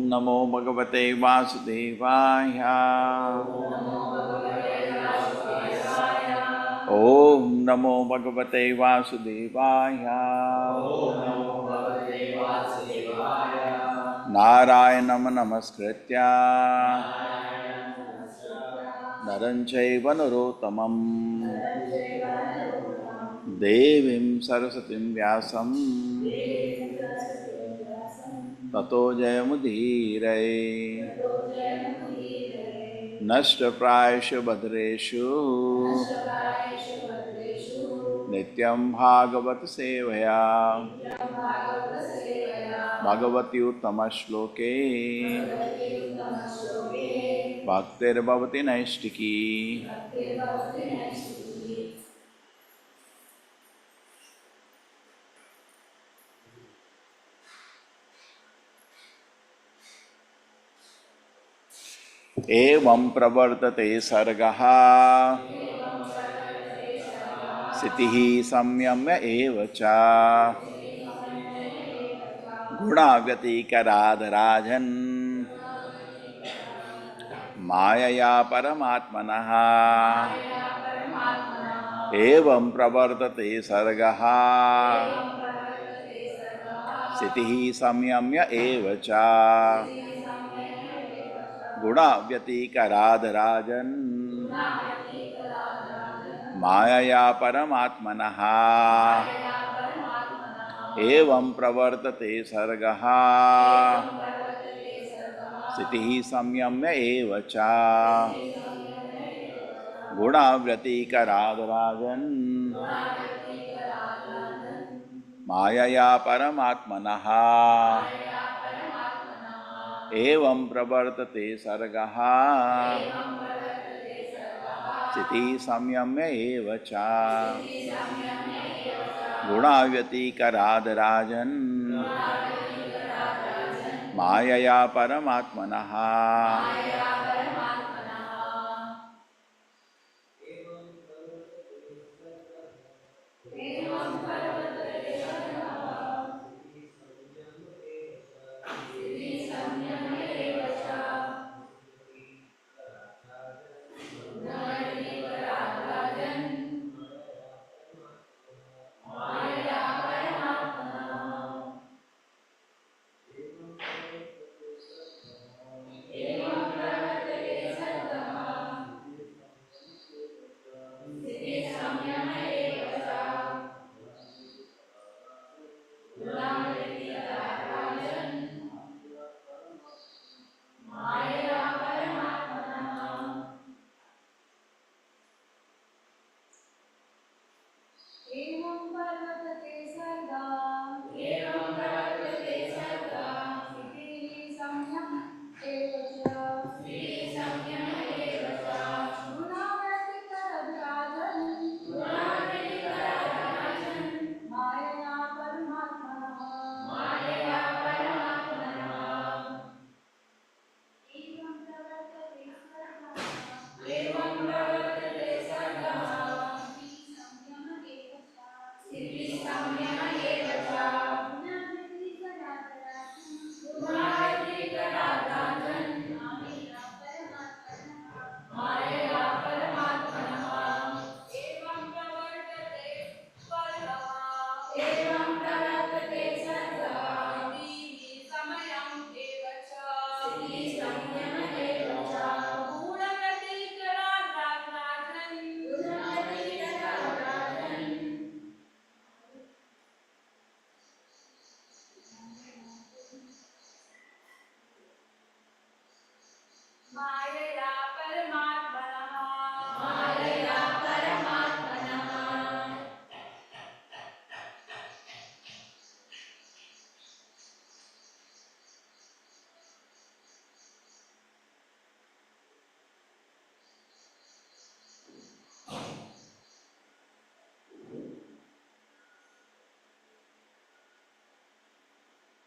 नमो भगवते वासुदेवाय। ओम नमो भगवते वासुदेवाय। नारायणं नमस्कृत्य नरं चैव नरोत्तमं देवीं सरस्वतीं व्यासं ततो जयमुदीरये। नष्टप्रायेषु भद्रेषु नित्यं भागवत सेवया भगवती उत्तमश्लोके भक्तिर्भवति नैष्टिकी। एवं प्रवर्तते सर्गः स्थितिः संयम्य एव च गुणाव्यतिकरादराजन् मायया परमात्मनः। एवं प्रवर्तते सर्गः स्थितिः संयम्य एव च गुणाव्यतिकरादराजन् मायया परमात्मनः। एवं प्रवर्तते सर्गः स्थितिः संयम्य एव च गुणाव्यतिकरादराजन् मायया परमात्मनः। एवं प्रवर्तते सर्गः स्थितिः संयम्य एव च गुणाव्यतिकरादराजन् मायया परमात्मनः।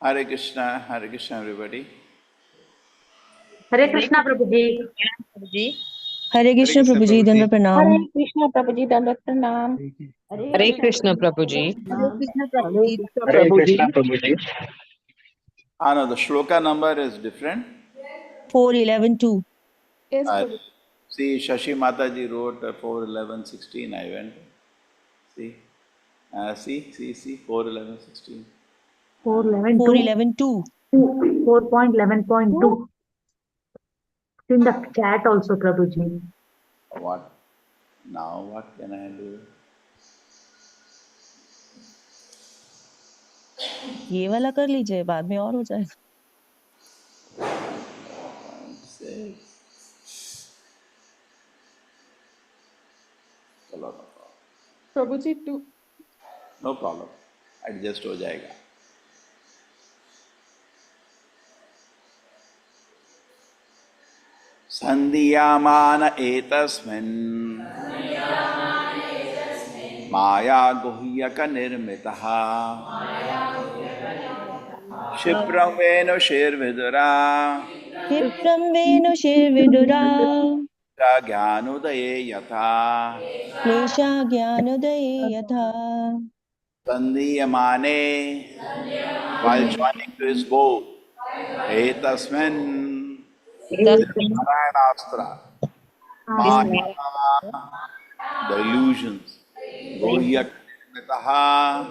Hare Krishna everybody. हरे कृष्णा प्रभु जी। हरे कृष्ण प्रभु जी, दंडवत प्रणाम। हरे कृष्णा प्रभु जी, दंडवत प्रणाम। हरे कृष्ण प्रभु जी। हरे कृष्ण प्रभु जी। हरे कृष्ण प्रभु जी। Ah, no, the shloka number is different. 4:11:2. Yes, Uh, Prabhuji. see, Shashi Mataji wrote 4, 11, 16. I went. See, see, 4, 11, 16. 411.2. 4:11:2. 4.11.2. In the chat also, Prabhuji. What? Now, what can I do? ये वाला कर लीजिए, बाद में और हो जाएगा. 6. चलो, Prabhuji 2. no problem. Adjust हो जाएगा. संधियामान एतस्मिन् माया गुह्यक निर्मितः क्षिप्रं वेणुषीर्विदुरा क्षिप्रं वेणुषीर्विदुरा ज्ञानोदये यथा क्लेशा ज्ञानोदये यथा. संधीयमाने while joining to his bow etasmin Narayana Maya, the illusions Gohyakamitaha,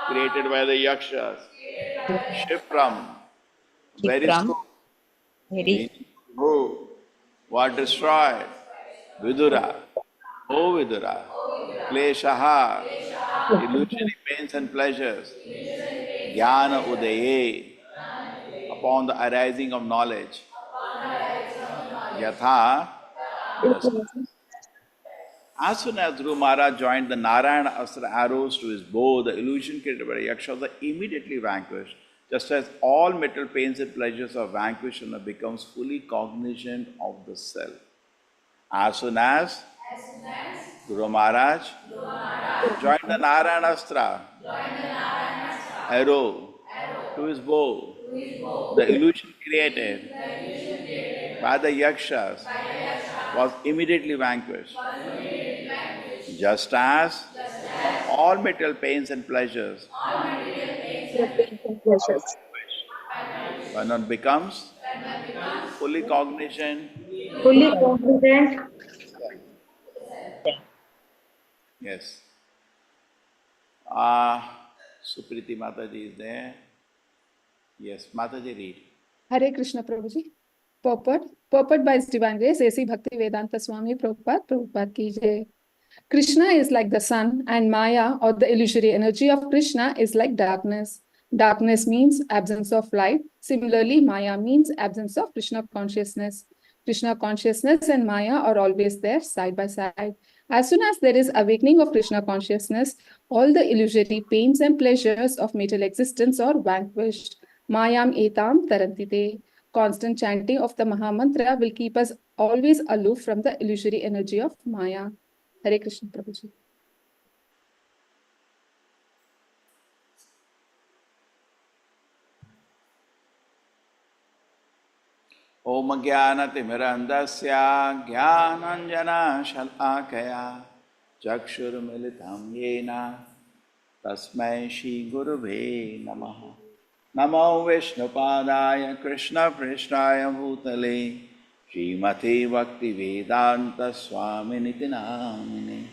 created by the yakshas. Shipram, very slow. Go. What destroyed? Vidura. Oh Vidura. Kleshaha. Illusory pains and pleasures. Jnana Udaye. Upon the arising of knowledge. Yatha. As soon as Dhruva Maharaj joined the Narayana Astra arrows to his bow, the illusion created by the Yakshas are immediately vanquished, just as all material pains and pleasures are vanquished and becomes fully cognizant of the self. As soon as Dhruva Maharaj joined the Narayana Astra arrow to his bow, the illusion created by the Yakshas was immediately vanquished, just as all material pains and pleasures when one becomes fully cognizant. Fully confident. Yes. Supriti Mataji is there. Yes, Mataji read. Hare Krishna Prabhuji. Purport by His Divine Grace, A.C. Bhakti Vedanta Swami Prabhupada ki jai. Krishna is like the sun and Maya or the illusory energy of Krishna is like darkness. Darkness means absence of light. Similarly, Maya means absence of Krishna consciousness. Krishna consciousness and Maya are always there side by side. As soon as there is awakening of Krishna consciousness, all the illusory pains and pleasures of material existence are vanquished. Mayam etam tarantite. Constant chanting of the Mahamantra will keep us always aloof from the illusory energy of Maya. Hare Krishna Prabhuji. Om Jnanatimirandasya Jnananjana Shalakaya Chakshurmilitam Yena Tasmai Shri Guruve Namaha. Namo Vishnupadaya Krishna Prishnaya Bhutale Srimati Bhakti Vedanta Swami Niti Namine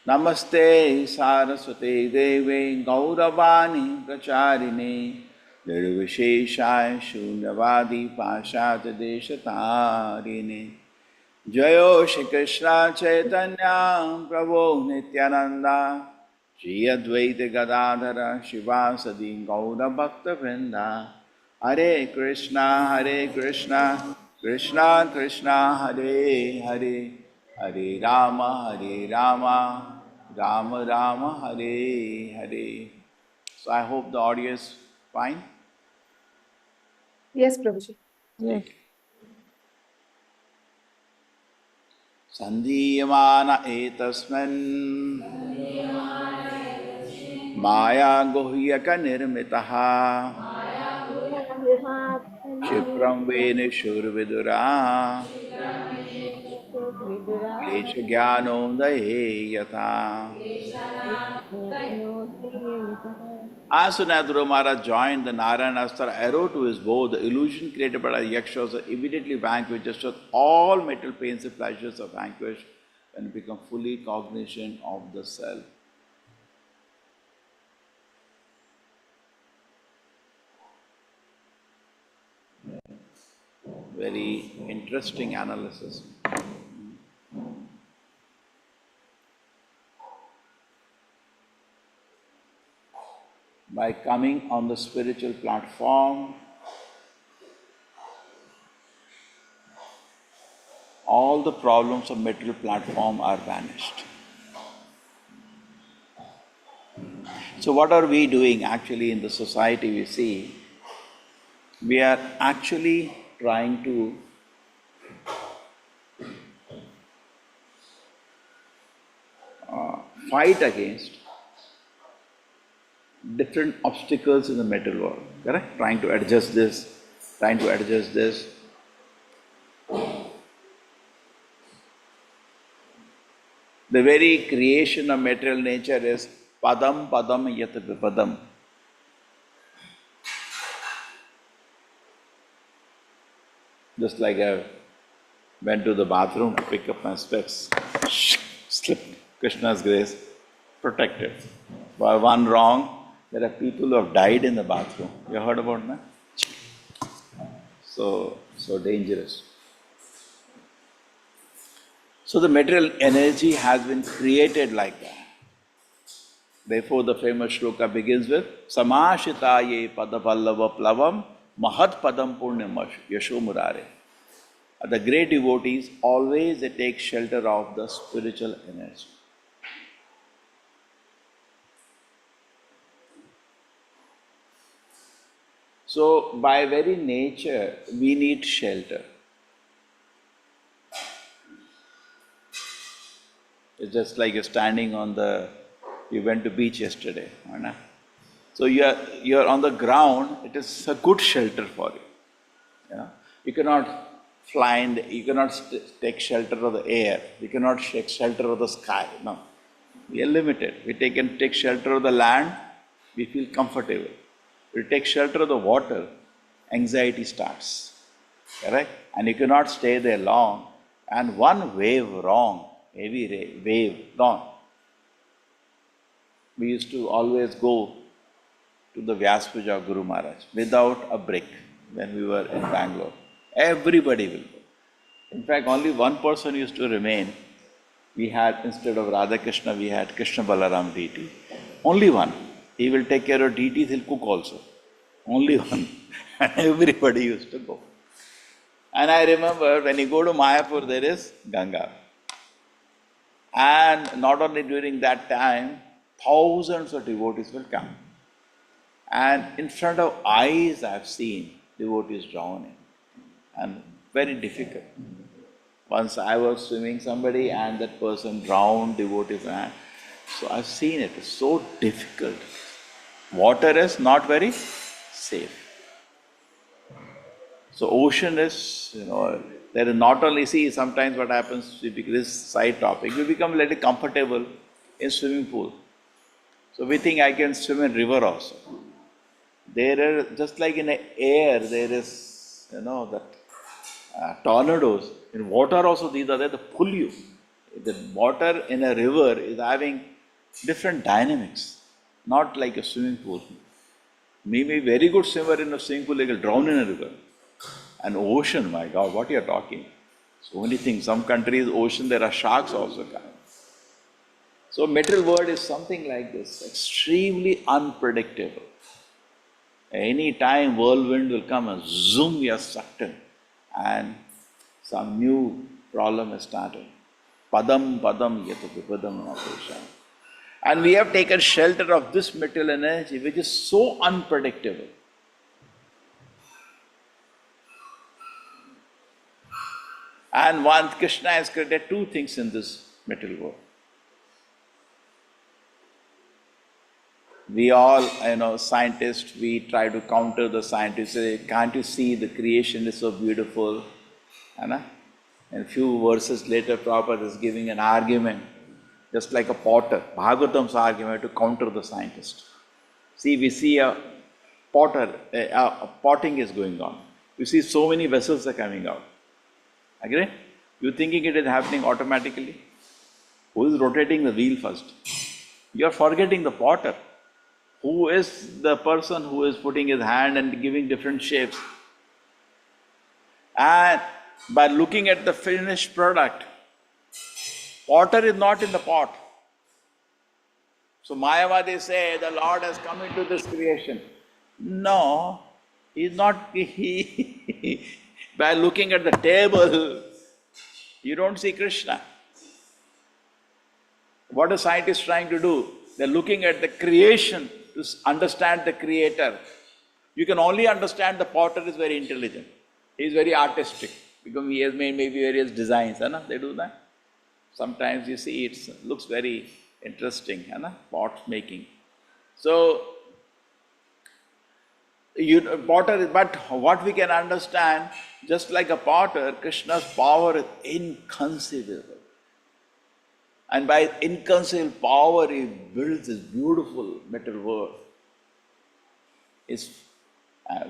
Namaste Saraswate Deve Gauravani Pracharine Nirvisheshaya Shunyavadi Pashata Deshatarine Jayo Shri Krishna Chaitanya Prabhu Nityananda Shri Advaita Gadadhara Shivasadi Gaura Bhakta Vrinda Hare Krishna Krishna Krishna Hare Hare Hare Rama Rama Rama Hare Hare. So I hope the audio is fine. Yes, Prabhuji. Yes. Sandhiyamana etasmin Maya guhyaka nirmitaha Shipram venishur vidura क्लेश ज्ञानोदये यथा. As soon as Dhruva Maharaj joined the Narayanastra arrow to his bow, the illusion created by the yakshas are immediately vanquished, just as all material pains and pleasures are vanquished when it becomes fully cognizant of the self. Very interesting analysis. By coming on the spiritual platform, all the problems of material platform are vanished. So what are we doing actually in the society? We see, we are actually trying to fight against different obstacles in the material world, correct? Trying to adjust this, trying to adjust this. The very creation of material nature is padam padam yat vipadam. Just like I went to the bathroom to pick up my specs, slipped. Krishna's grace protected. For one wrong, there are people who have died in the bathroom. You heard about that? So dangerous. So the material energy has been created like that. Therefore the famous shloka begins with Samashitaye padapallava plavam mahat padam purnam yasho murare. The great devotees always they take shelter of the spiritual energy. So by very nature we need shelter. It's just like you're standing on the, you went to beach yesterday, right? So you're on the ground, it is a good shelter for you. You know? You cannot fly you cannot take shelter of the air, you cannot take shelter of the sky, no. We are limited. We can take shelter of the land, we feel comfortable. We take shelter of the water, anxiety starts, correct? And you cannot stay there long, and one wave wrong, heavy wave gone. We used to always go to the Vyas Puja of Guru Maharaj without a break when we were in Bangalore. Everybody will go. In fact, only one person used to remain. We had, instead of Radha Krishna, we had Krishna Balaram deity. Only one. He will take care of deities, he'll cook also. Only one. And everybody used to go. And I remember when you go to Mayapur, there is Ganga. And not only during that time, thousands of devotees will come. And in front of eyes, I have seen devotees drowning. And very difficult. Once I was swimming somebody and that person drowned, devotees. So I've seen it. It's so difficult. Water is not very safe. So ocean is, there is not only, see, sometimes what happens, this side topic, we become a little comfortable in swimming pool. So we think I can swim in river also. There are, just like in the air, there is, that tornadoes. In water also, these are there to pull you. The water in a river is having different dynamics, not like a swimming pool. Maybe very good swimmer in a swimming pool, they will drown in a river. And ocean, my God, what you are talking. So many things. Some countries, ocean, there are sharks also coming. So material world is something like this, extremely unpredictable. Any time whirlwind will come and zoom, we are sucked in. And some new problem is started. Padam padam yata vipadam napisha. And we have taken shelter of this material energy which is so unpredictable. And one, Krishna has created two things in this material world. We all, scientists, we try to counter the scientists, say, can't you see the creation is so beautiful? And a few verses later, Prabhupada is giving an argument, just like a potter, Bhagavatam's argument to counter the scientist. See, we see a potter, a potting is going on. You see so many vessels are coming out. Agree? You thinking it is happening automatically? Who is rotating the wheel first? You are forgetting the potter. Who is the person who is putting his hand and giving different shapes? And by looking at the finished product, potter is not in the pot. So Mayavadi say the Lord has come into this creation. No, he's not. By looking at the table, you don't see Krishna. What are scientists trying to do? They're looking at the creation to understand the creator. You can only understand the potter is very intelligent. He's very artistic because he has made maybe various designs. They do that. Sometimes you see it looks very interesting, pot making. So, potter, but what we can understand, just like a potter, Krishna's power is inconceivable. And by inconceivable power, he builds this beautiful metal world.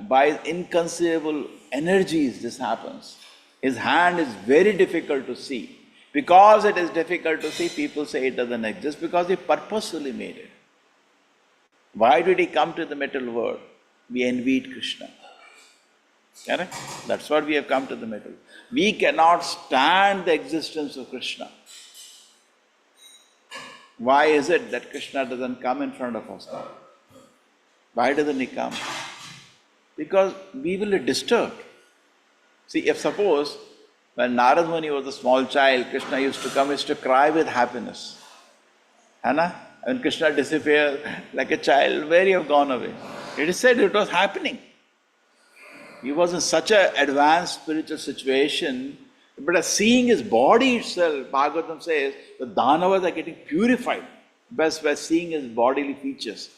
By inconceivable energies, this happens. His hand is very difficult to see. Because it is difficult to see, people say it doesn't exist because he purposefully made it. Why did he come to the metal world? We envied Krishna. Correct? That's what we have come to the metal. We cannot stand the existence of Krishna. Why is it that Krishna doesn't come in front of us now? Why doesn't he come? Because we will be disturbed. See, if suppose when Narad Muni was a small child, Krishna used to come, used to cry with happiness. When Krishna disappeared like a child, where he have gone away? It is said it was happening. He was in such an advanced spiritual situation, but as seeing his body itself, Bhagavatam says, the Danavas are getting purified best by seeing his bodily features,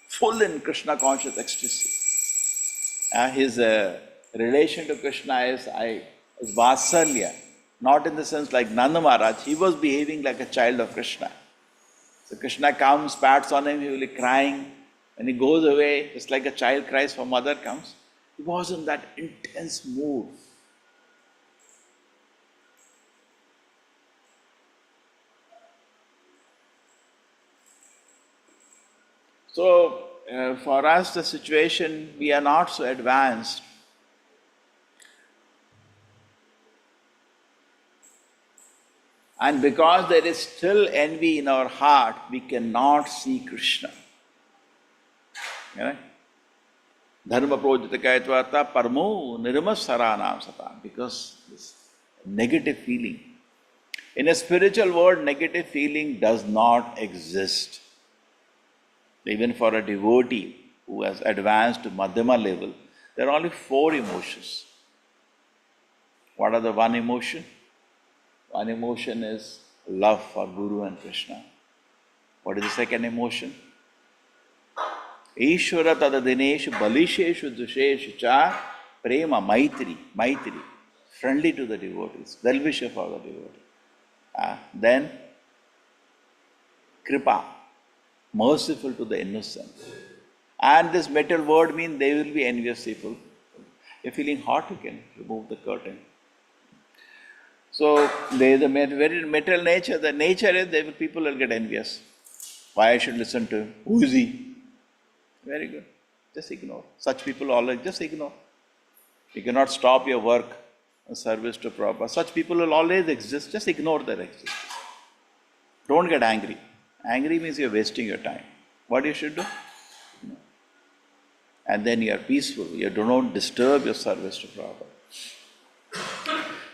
full in Krishna conscious ecstasy. His relation to Krishna is Vasalya, not in the sense like Nanda Maharaj. He was behaving like a child of Krishna. So Krishna comes, pats on him, he will be crying. When he goes away, just like a child cries for mother comes. He was in that intense mood. So, for us, the situation, we are not so advanced. And because there is still envy in our heart, we cannot see Krishna. Dharma projita kayatvarta parmo nirmasaranam satam. Because this negative feeling. In a spiritual world, negative feeling does not exist. Even for a devotee who has advanced to Madhyama level, there are only 4 emotions. What are the one emotion? One emotion is love for Guru and Krishna. What is the second emotion? Ishvara tadadineshu balisheshu dusheshu cha prema maitri, friendly to the devotees, well-wisher for the devotee. Then kripa, merciful to the innocent. And this metal word means they will be envious people. If feeling hot, you can remove the curtain. So there is a very metal nature. The nature is people will get envious. Why I should listen to him? Who is he? Very good. Just ignore. Such people always just ignore. You cannot stop your work and service to Prabhupada. Such people will always exist. Just ignore their existence. Don't get angry. Angry means you're wasting your time. What you should do? And then you are peaceful. You do not disturb your service to Prabhupada.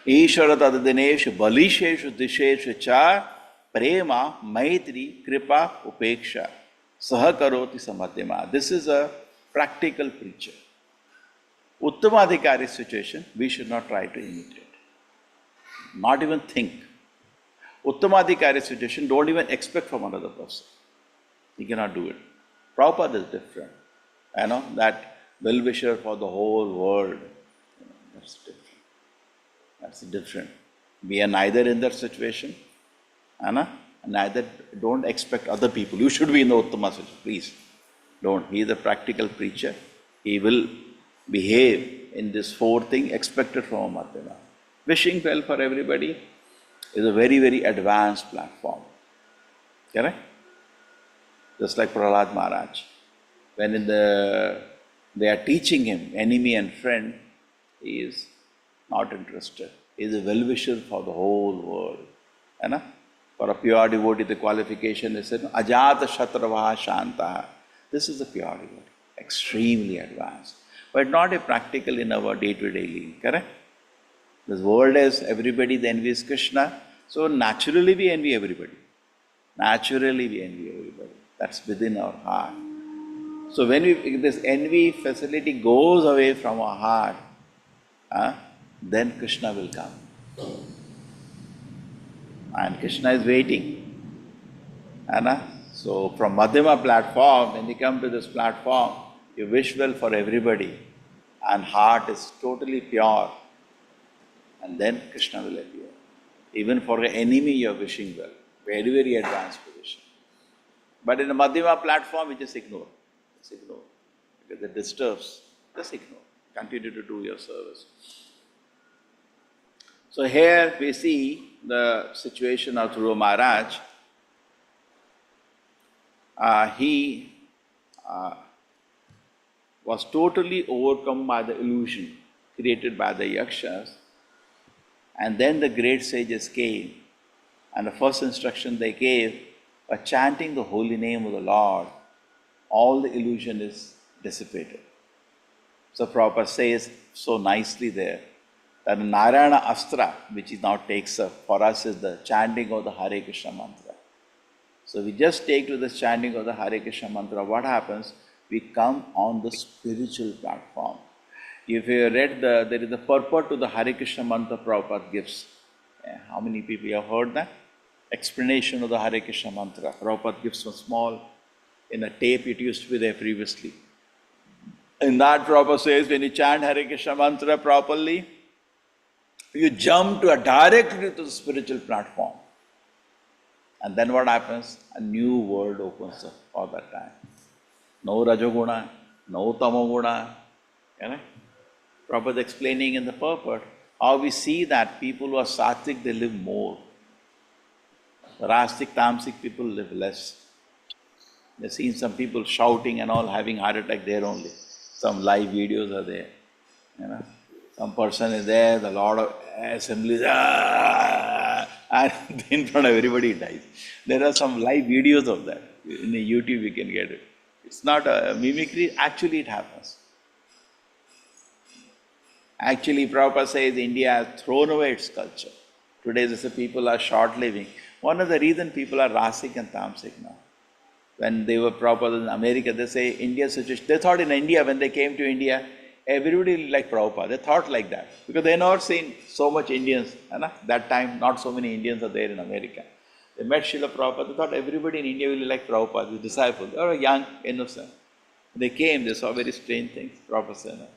Ishvara tadadineshu balisheshu disheshu cha prema maitri kripa upeksha sahakaroti samadhyama. This is a practical preacher. Uttamadhikari situation, we should not try to imitate. Not even think. Uttamadhikari situation, don't even expect from another person. You cannot do it. Prabhupada is different. That well-wisher for the whole world. That's different. That's different. We are neither in that situation, and neither don't expect other people. You should be in the Uttama situation, please. Don't. He is a practical preacher. He will behave in this four thing expected from a Madhyama. Wishing well for everybody is a very, very advanced platform. Correct? Just like Prahlad Maharaj. When they are teaching him, enemy and friend, he is not interested. He is a well-wisher for the whole world. For a pure devotee, the qualification is said, Ajata Shatravaha Shantaha. This is a pure devotee, extremely advanced, but not a practical in our day-to-day living, correct? This world is everybody that envies Krishna, so naturally we envy everybody. Naturally we envy everybody. That's within our heart. So when this envy facility goes away from our heart, then Krishna will come. And Krishna is waiting. So from Madhyama platform, when you come to this platform, you wish well for everybody and heart is totally pure. And then Krishna will appear. Even for an enemy you are wishing well. Very, very advanced position. But in a Madhyama platform, we just ignore. Just ignore. Because it disturbs. Just ignore. Continue to do your service. So here we see the situation of Dhruva Maharaj. He was totally overcome by the illusion created by the Yakshas. And then the great sages came, and the first instruction they gave, by chanting the holy name of the Lord, all the illusion is dissipated. So Prabhupada says so nicely there, that the Narayana Astra, which he now takes up for us, is the chanting of the Hare Krishna mantra. So we just take to the chanting of the Hare Krishna mantra, what happens? We come on the spiritual platform. If you read there is a purport to the Hare Krishna mantra Prabhupada gives. How many people have heard that? Explanation of the Hare Krishna mantra. Prabhupada gives one small, in a tape it used to be there previously. In that Prabhupada says, when you chant Hare Krishna mantra properly, you jump directly to the spiritual platform. And then what happens? A new world opens up for that time. No Rajoguna, no Tamoguna. Prabhupada explaining in the purport how we see that people who are sattvic, they live more. Rastic, tamasic people live less. They've seen some people shouting and all, having heart attack there only. Some live videos are there. Some person is there, the Lord of Assemblies, and in front of everybody dies. There are some live videos of that. In the YouTube you can get it. It's not a mimicry, actually it happens. Actually, Prabhupada says India has thrown away its culture. Today, the people are short-living. One of the reasons people are rasic and tamasic now. When they were Prabhupada in America, they say India's situation. They thought in India, when they came to India, everybody liked Prabhupada. They thought like that. Because they had not seen so much Indians. That time, not so many Indians are there in America. They met Srila Prabhupada. They thought everybody in India will like Prabhupada, his disciples. They were young, innocent. They came, they saw very strange things. Prabhupada said,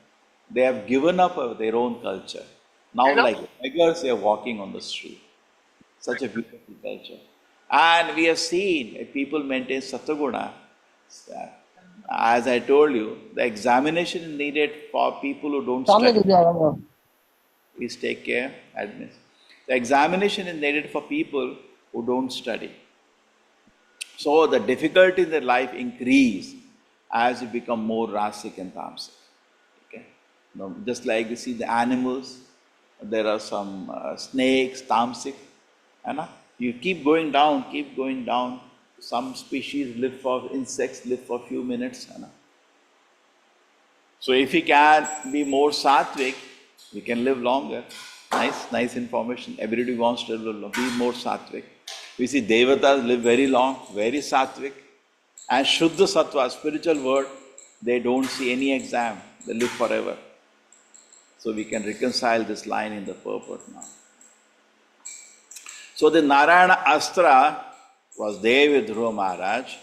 they have given up their own culture. Now, like beggars, they are walking on the street. Such a beautiful culture. And we have seen people maintain Sataguna. As I told you, the examination is needed for people who don't study. Please take care, admit. The examination is needed for people who don't study. So the difficulty in their life increase as you become more rasic and tamasic. Just like you see the animals, there are some snakes, tamasic, you keep going down. Some species live for, insects live for a few minutes. So if we can be more sattvic, we can live longer. Nice information. Everybody wants to be more sattvic. We see Devatas live very long, very sattvic. And Shuddha Sattva, spiritual word, they don't see any exam. They live forever. So we can reconcile this line in the purport now. So the Narayana Astra was there with Dhruva Maharaj,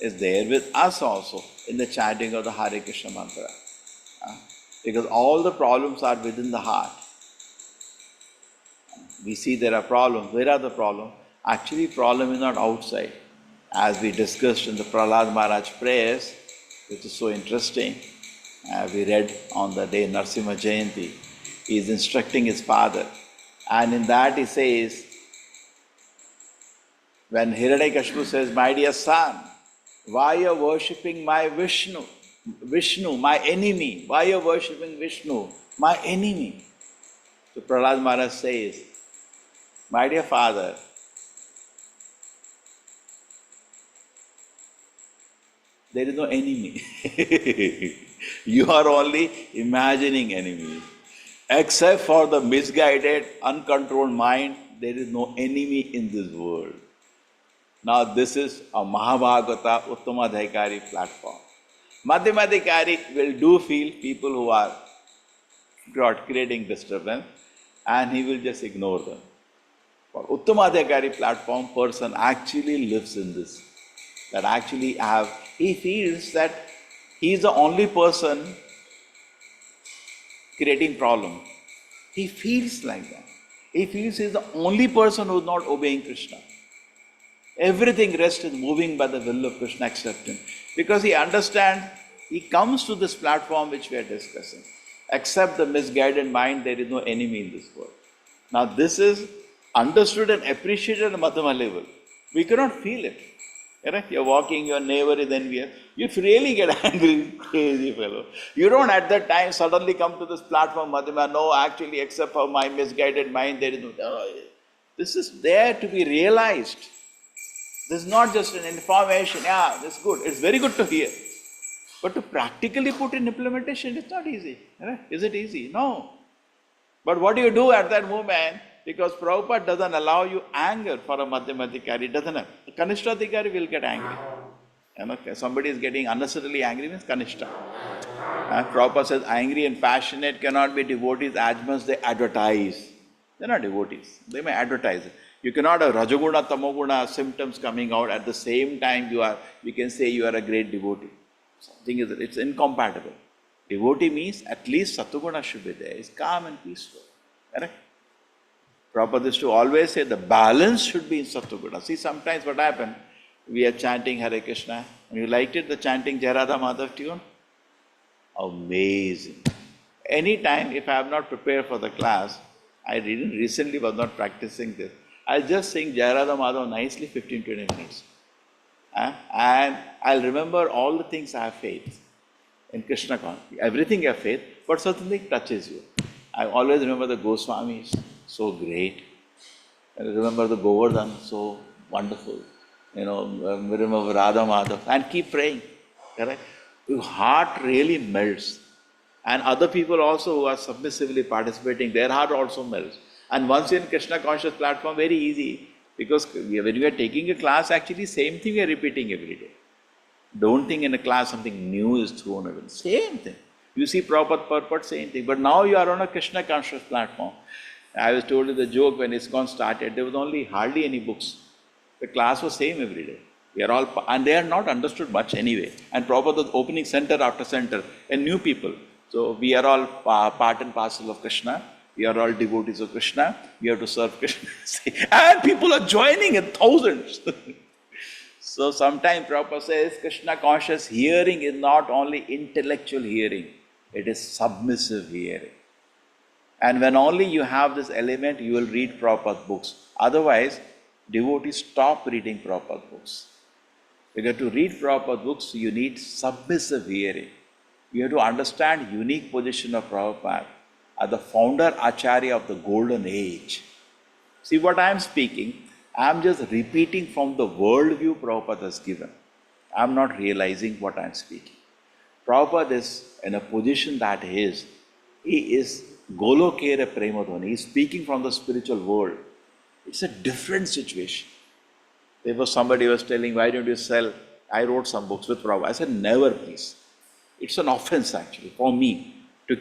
is there with us also in the chanting of the Hare Krishna mantra. Because all the problems are within the heart. We see there are problems. Where are the problems? Actually, problem is not outside. As we discussed in the Prahlad Maharaj prayers, which is so interesting, we read on the day Narsimha Jayanti, he is instructing his father. And in that he says, when Hiranyakashipu says, my dear son, why you are worshipping my Vishnu, my enemy? Why you are worshipping Vishnu, my enemy? So Prahlad Maharaj says, my dear father, there is no enemy. You are only imagining enemies. Except for the misguided, uncontrolled mind, there is no enemy in this world. Now this is a Mahabhagavata Uttamadhikari platform. Madhyamadhikari will do feel people who are creating disturbance, and he will just ignore them. For Uttamadhikari platform, person actually lives in this. That actually he feels that he is the only person creating problem. He feels like that. He feels he is the only person who is not obeying Krishna. Everything rest is moving by the will of Krishna except him. Because he understands, he comes to this platform which we are discussing. Except the misguided mind, there is no enemy in this world. Now this is understood and appreciated at a Madhyama level. We cannot feel it. You're walking, your neighbor is envious. You really get angry, crazy fellow. You don't at that time suddenly come to this platform, Madhyama, no, actually, except for my misguided mind, there is no. This is there to be realized. This is not just an information, yeah, this is good. It's very good to hear. But to practically put in implementation, it's not easy. Is it easy? No. But what do you do at that moment? Because Prabhupada doesn't allow you anger for a Madhyamadhikari, doesn't it? The Kanishtadhikari will get angry. Somebody is getting unnecessarily angry means Kanishta. Prabhupada says angry and passionate cannot be devotees as much they advertise. They're not devotees. They may advertise it. You cannot have Rajaguna, Tamoguna symptoms coming out at the same time you can say you are a great devotee. Something is, it's incompatible. Devotee means at least Satuguna should be there. It's calm and peaceful. Correct? Prabhupada is to always say the balance should be in Satuguna. See, sometimes what happened, we are chanting Hare Krishna, and you liked it, the chanting Jai Radha Madhav tune? Amazing. Anytime, if I have not prepared for the class, I recently was not practicing this, I'll just sing Jai Radha Madhav nicely 15-20 minutes. And I'll remember all the things I have faith. In Krishna consciousness, everything you have faith, but certain thing touches you. I always remember the Goswamis, so great. I remember the Govardhan, so wonderful. Remember Radha Madhav, and keep praying. Correct? Your heart really melts. And other people also who are submissively participating, their heart also melts. And once in Krishna conscious platform, very easy. Because when you are taking a class, actually same thing we are repeating every day. Don't think in a class something new is thrown away. Same thing. You see Prabhupada purport, same thing. But now you are on a Krishna conscious platform. I was told you the joke when ISKCON started, there was hardly any books. The class was same every day. We are all, and they are not understood much anyway. And Prabhupada was opening center after center, and new people. So we are all part and parcel of Krishna. We are all devotees of Krishna. We have to serve Krishna. And people are joining in thousands. So sometimes Prabhupada says Krishna conscious hearing is not only intellectual hearing, it is submissive hearing. And when only you have this element, you will read Prabhupada books. Otherwise, devotees stop reading Prabhupada books. Because to read Prabhupada books, you need submissive hearing. You have to understand unique position of Prabhupada as the founder Acharya of the golden age. See what I am speaking, I am just repeating from the worldview Prabhupada has given. I am not realizing what I am speaking. Prabhupada is in a position that he is Golokera Premadhvani. He is speaking from the spiritual world. It's a different situation. There was somebody who was telling, why don't you sell? I wrote some books with Prabhupada. I said, never please. It's an offense actually for me.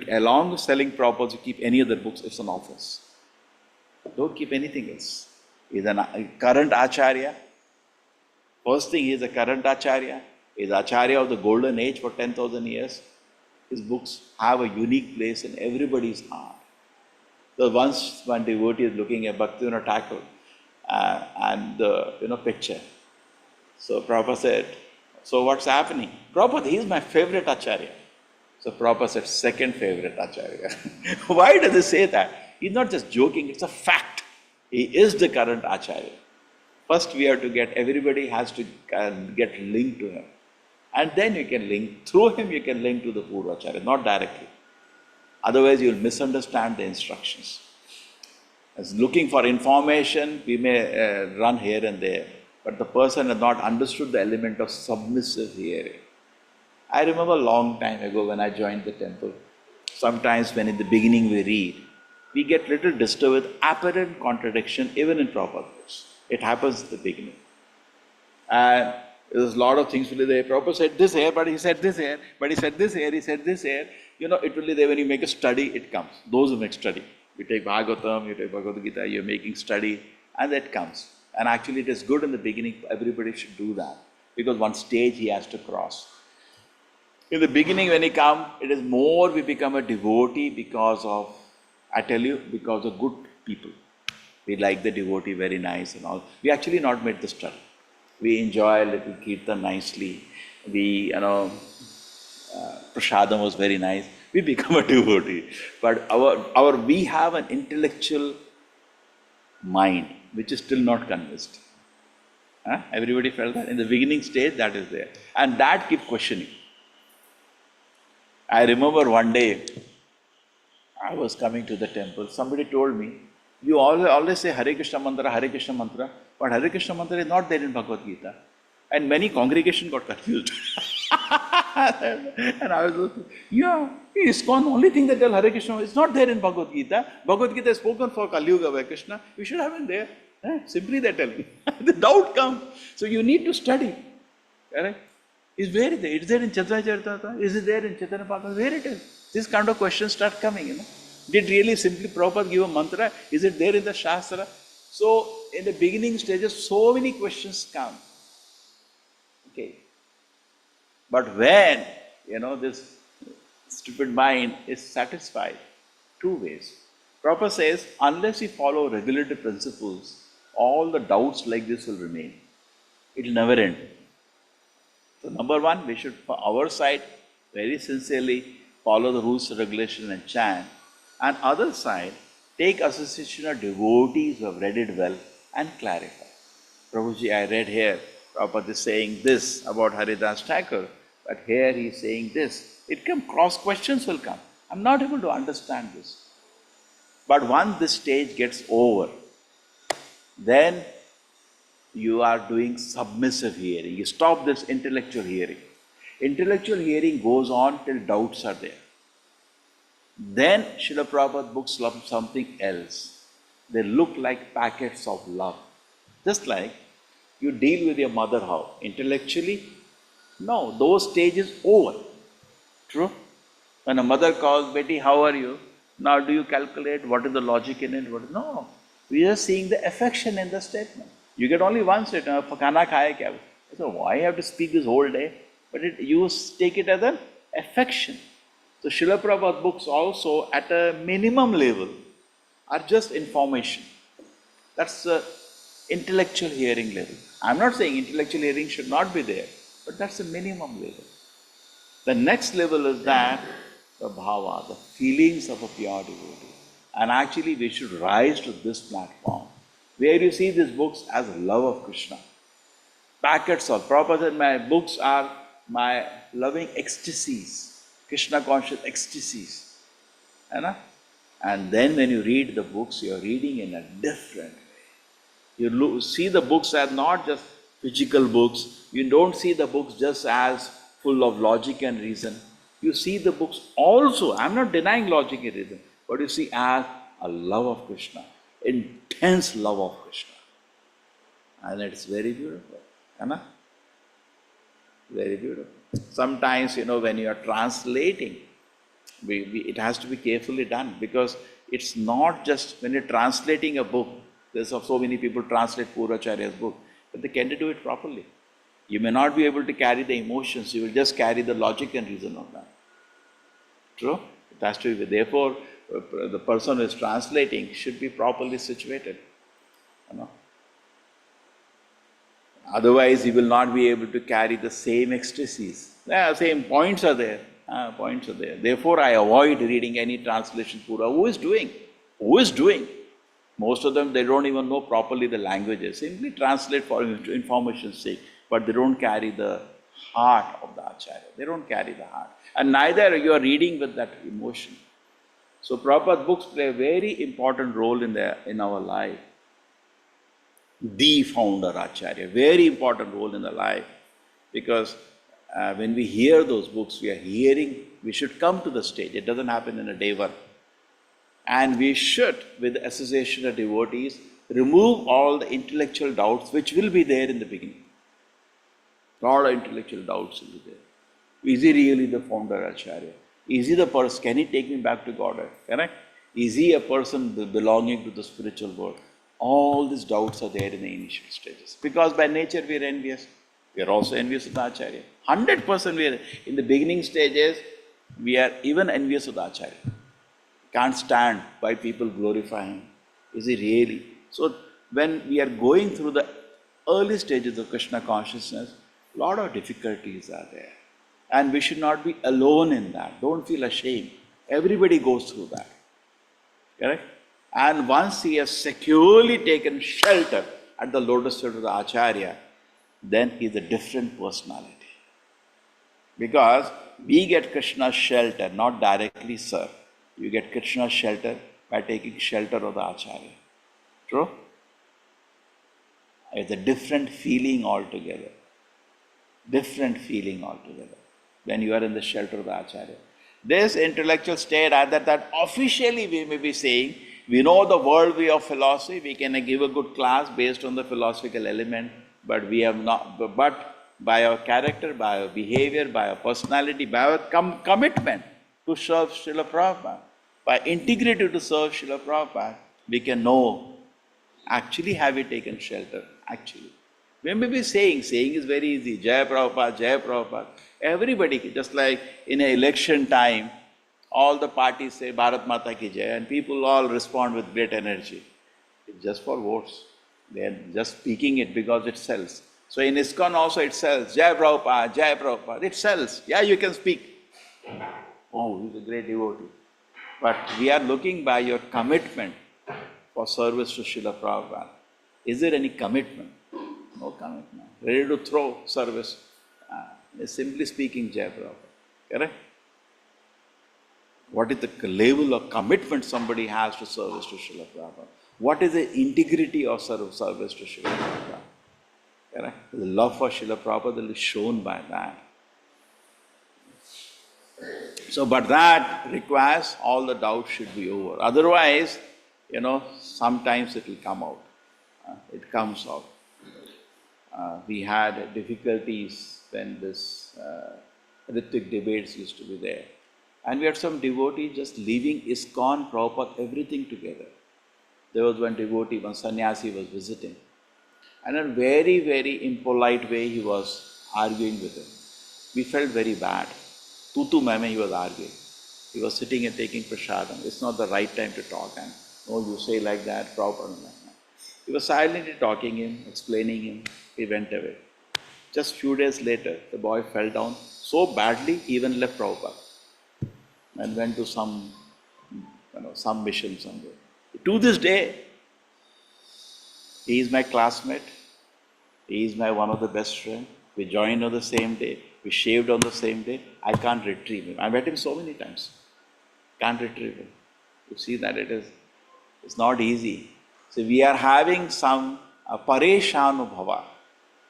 Along with selling Prabhupada, to keep any other books, it's an offense. Don't keep anything else. He's a current Acharya. First thing, he is a current Acharya. He is Acharya of the golden age for 10,000 years. His books have a unique place in everybody's heart. So once one devotee is looking at Bhaktivinoda Thakur and the picture. So Prabhupada said, so what's happening? Prabhupada, he is my favorite Acharya. So Prabhupada said, second favorite Acharya. Why does he say that? He's not just joking, it's a fact. He is the current Acharya. First we have to everybody has to get linked to him. And then you can link, through him you can link to the Purva Acharya, not directly. Otherwise you will misunderstand the instructions. As looking for information, we may run here and there, but the person has not understood the element of submissive hearing. I remember a long time ago when I joined the temple, sometimes when in the beginning we read, we get little disturbed with apparent contradiction even in Prabhupada books. It happens at the beginning. And there's a lot of things will be there. Prabhupada said this here, but he said this here, but he said this here, he said this here. It will be there when you make a study, it comes. Those who make study. You take Bhagavatam, you take Bhagavad Gita, you're making study, and that comes. And actually it is good in the beginning, everybody should do that. Because one stage he has to cross. In the beginning when he comes, it is more we become a devotee because of, because of good people. We like the devotee, very nice and all. We actually not made the study. We enjoy a little kirtan nicely. We, prasadam was very nice. We become a devotee. But we have an intellectual mind which is still not convinced. Everybody felt that? In the beginning stage, that is there. And that keeps questioning. I remember one day, I was coming to the temple. Somebody told me, you always say Hare Krishna mantra, but Hare Krishna mantra is not there in Bhagavad Gita. And many congregation got confused. And I was looking, ISKCON, only thing that tell Hare Krishna is not there in Bhagavad Gita. Bhagavad Gita is spoken for Kali Yuga by Krishna. We should have it there. Simply they tell me. The doubt comes. So you need to study. Correct? Is where is it? Is there in Chaitanya Charitamrita? Is it there in Chaitanya Bhagavatam? Where it is? This kind of questions start coming, Did really simply Prabhupada give a mantra? Is it there in the Shastra? So in the beginning stages, so many questions come. Okay. But when, this stupid mind is satisfied, two ways. Prabhupada says, unless you follow regulative principles, all the doubts like this will remain. It will never end. So number one, we should, for our side, very sincerely follow the rules and regulations and chant. And other side, take association of devotees who have read it well and clarify. Prabhuji, I read here, Prabhupada is saying this about Haridas Thakur, but here he is saying this. Cross questions will come. I'm not able to understand this. But once this stage gets over, then you are doing submissive hearing. You stop this intellectual hearing. Intellectual hearing goes on till doubts are there. Then Srila Prabhupada books love something else. They look like packets of love. Just like you deal with your mother how? Intellectually? No, those stages over. True? When a mother calls, Betty, how are you? Now do you calculate what is the logic in it? No. We are seeing the affection in the statement. You get only one statement, Khana khaya kya? So why you have to speak this whole day? But you take it as an affection. So Srila Prabhupada books also at a minimum level are just information. That's the intellectual hearing level. I'm not saying intellectual hearing should not be there, but that's the minimum level. The next level is that, the bhava, the feelings of a pure devotee. And actually we should rise to this platform, where you see these books as love of Krishna. Packets of, Prabhupada said, my books are my loving ecstasies, Krishna conscious ecstasies. And then when you read the books, you are reading in a different way. You see the books as not just physical books. You don't see the books just as full of logic and reason. You see the books also, I'm not denying logic and reason, but you see as a love of Krishna, intense love of Krishna. And it's very beautiful. Very beautiful. Sometimes, when you are translating, it has to be carefully done, because it's not just when you're translating a book, there's so many people translate Purvacharya's book, but they can't do it properly. You may not be able to carry the emotions, you will just carry the logic and reason of that. True? It has to be. Therefore, the person who is translating should be properly situated. You know. Otherwise, he will not be able to carry the same ecstasies. Yeah, same points are there. Points are there. Therefore, I avoid reading any translation pura. Who is doing? Who is doing? Most of them, they don't even know properly the languages. Simply translate for information's sake, but they don't carry the heart of the Acharya. They don't carry the heart. And neither you are reading with that emotion. So Prabhupada books play a very important role in our life. The founder Acharya, very important role in the life. Because when we hear those books, we should come to the stage. It doesn't happen in a day one. And we should, with the association of devotees, remove all the intellectual doubts which will be there in the beginning. All the intellectual doubts will be there. Is he really the founder Acharya? Is he the person? Can he take me back to Godhead? Correct? Is he a person belonging to the spiritual world? All these doubts are there in the initial stages. Because by nature we are envious. We are also envious of the Acharya. 100% we are, in the beginning stages, we are even envious of the Acharya. Can't stand why people glorify him. Is he really? So when we are going through the early stages of Krishna consciousness, a lot of difficulties are there. And we should not be alone in that. Don't feel ashamed. Everybody goes through that. Correct? And once he has securely taken shelter at the lotus feet of the Acharya, then he is a different personality. Because we get Krishna's shelter, not directly serve. You get Krishna's shelter by taking shelter of the Acharya. True? It's a different feeling altogether. Different feeling altogether when you are in the shelter of the Acharya. This intellectual state, that officially we may be saying, we know the world way of philosophy, we can give a good class based on the philosophical element, but we have not, but by our character, by our behavior, by our personality, by our commitment to serve Srila Prabhupada, by integrity to serve Srila Prabhupada, we can know, actually have we taken shelter, actually. We may be saying is very easy, Jai Prabhupada, Jai Prabhupada. Everybody, just like in an election time, all the parties say Bharat Mata Ki Jai, and people all respond with great energy. It's just for votes. They are just speaking it because it sells. So in ISKCON also it sells, Jai Prabhupada, Jai Prabhupada. It sells. Yeah, you can speak. Oh, he's a great devotee. But we are looking by your commitment for service to Srila Prabhupada. Is there any commitment? No commitment. Ready to throw service. Simply speaking, Jai Prabhupada. Correct? What is the level of commitment somebody has to service to Srila Prabhupada? What is the integrity of service to Srila Prabhupada? Correct? The love for Srila Prabhupada is shown by that. So, but that requires all the doubts should be over. Otherwise, sometimes it will come out. It comes out. We had difficulties when this Ritik debates used to be there. And we had some devotees just leaving ISKCON, Prabhupada, everything together. There was one devotee, one sannyasi was visiting. And in a very, very impolite way, he was arguing with him. We felt very bad. Tutu meme, he was arguing. He was sitting and taking prasadam. It's not the right time to talk. And no, you say like that, Prabhupada. He was silently talking him, explaining him. He went away. Just few days later, the boy fell down so badly, he even left Prabhupada and went to some mission somewhere. To this day, he is my classmate. He is my one of the best friends. We joined on the same day. We shaved on the same day. I can't retrieve him. I met him so many times. Can't retrieve him. You see that it's not easy. So we are having some pareshanubhava.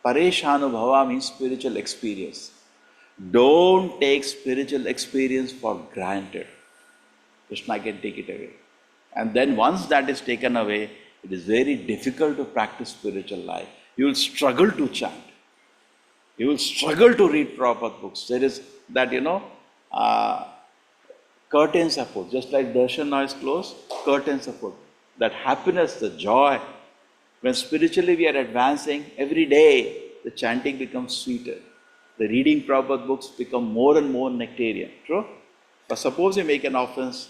Pareshanubhava means spiritual experience. Don't take spiritual experience for granted. Krishna can take it away. And then once that is taken away, it is very difficult to practice spiritual life. You will struggle to chant. You will struggle to read Prabhupada books. There is that, curtains are put. Just like darshan now is closed, curtains are put. That happiness, the joy. When spiritually we are advancing, every day the chanting becomes sweeter. The reading Prabhupada books become more and more nectarian. True? But suppose you make an offense,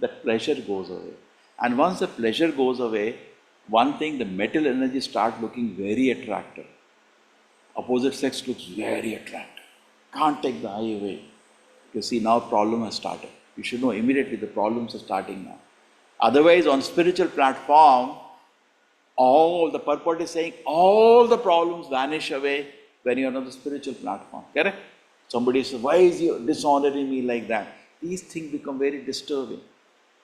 that pleasure goes away. And once the pleasure goes away, one thing, the metal energy start looking very attractive. Opposite sex looks very attractive. Can't take the eye away. You see, now problem has started. You should know immediately the problems are starting now. Otherwise, on spiritual platform, all the purport is saying all the problems vanish away when you are on the spiritual platform. Correct? Somebody says, why is you dishonoring me like that? These things become very disturbing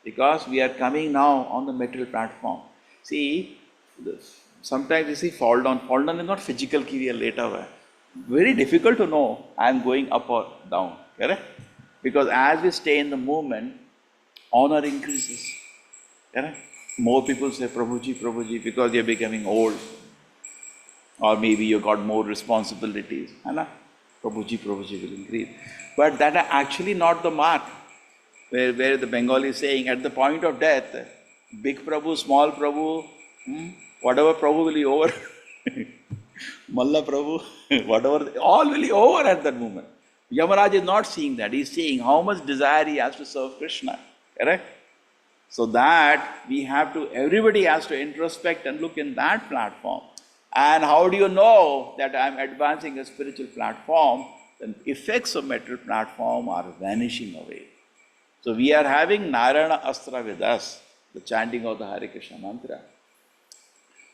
because we are coming now on the material platform. See, sometimes you see fall down. Fall down is not physical ki we are later. Very difficult to know I am going up or down. Correct? Because as we stay in the movement, honor increases. Correct? More people say Prabhuji, because you are becoming old. Or maybe you got more responsibilities. Prabhuji will increase. But that are actually not the mark. Where the Bengali is saying, at the point of death, big Prabhu, small Prabhu, whatever Prabhu will be over. Malla Prabhu, whatever, all will be over at that moment. Yamaraj is not seeing that. He is seeing how much desire he has to serve Krishna. Correct? So that we have to, everybody has to introspect and look in that platform. And how do you know that I am advancing a spiritual platform? The effects of material platform are vanishing away. So we are having Narayana Astra with us, the chanting of the Hare Krishna mantra.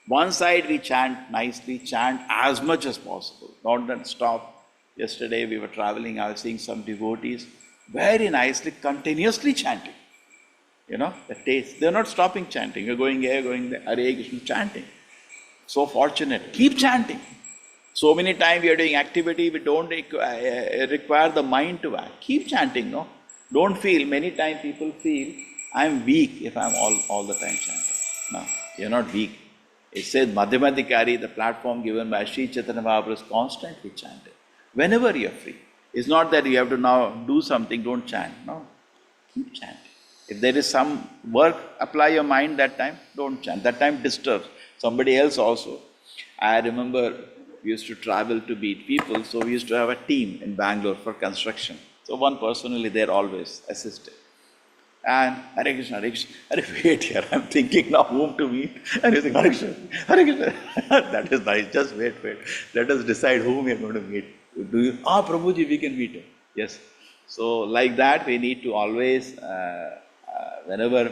One side we chant nicely, chant as much as possible. Don't stop. Yesterday we were traveling, I was seeing some devotees very nicely, continuously chanting. You know, the taste. They're not stopping chanting. You're going here, going there, Hare Krishna, chanting. So fortunate. Keep chanting. So many times we are doing activity, we don't require the mind to act. Keep chanting, no? Don't feel, many times people feel, I'm weak if I'm all the time chanting. No, you're not weak. It says Madhyamadikari, the platform given by Sri Chaitanya Mahaprabhu, is constantly chanted. Whenever you're free. It's not that you have to now do something, don't chant. No, keep chanting. If there is some work, apply your mind that time, don't chant. That time disturbs somebody else also. I remember we used to travel to meet people, so we used to have a team in Bangalore for construction. So one person will be there always, assisting. And Hare Krishna, wait here, I'm thinking now whom to meet. And he's saying, Hare Krishna, Hare Krishna. That is nice, just wait. Let us decide whom we are going to meet. Do you, Prabhuji, we can meet him. Yes. So like that, we need to always, whenever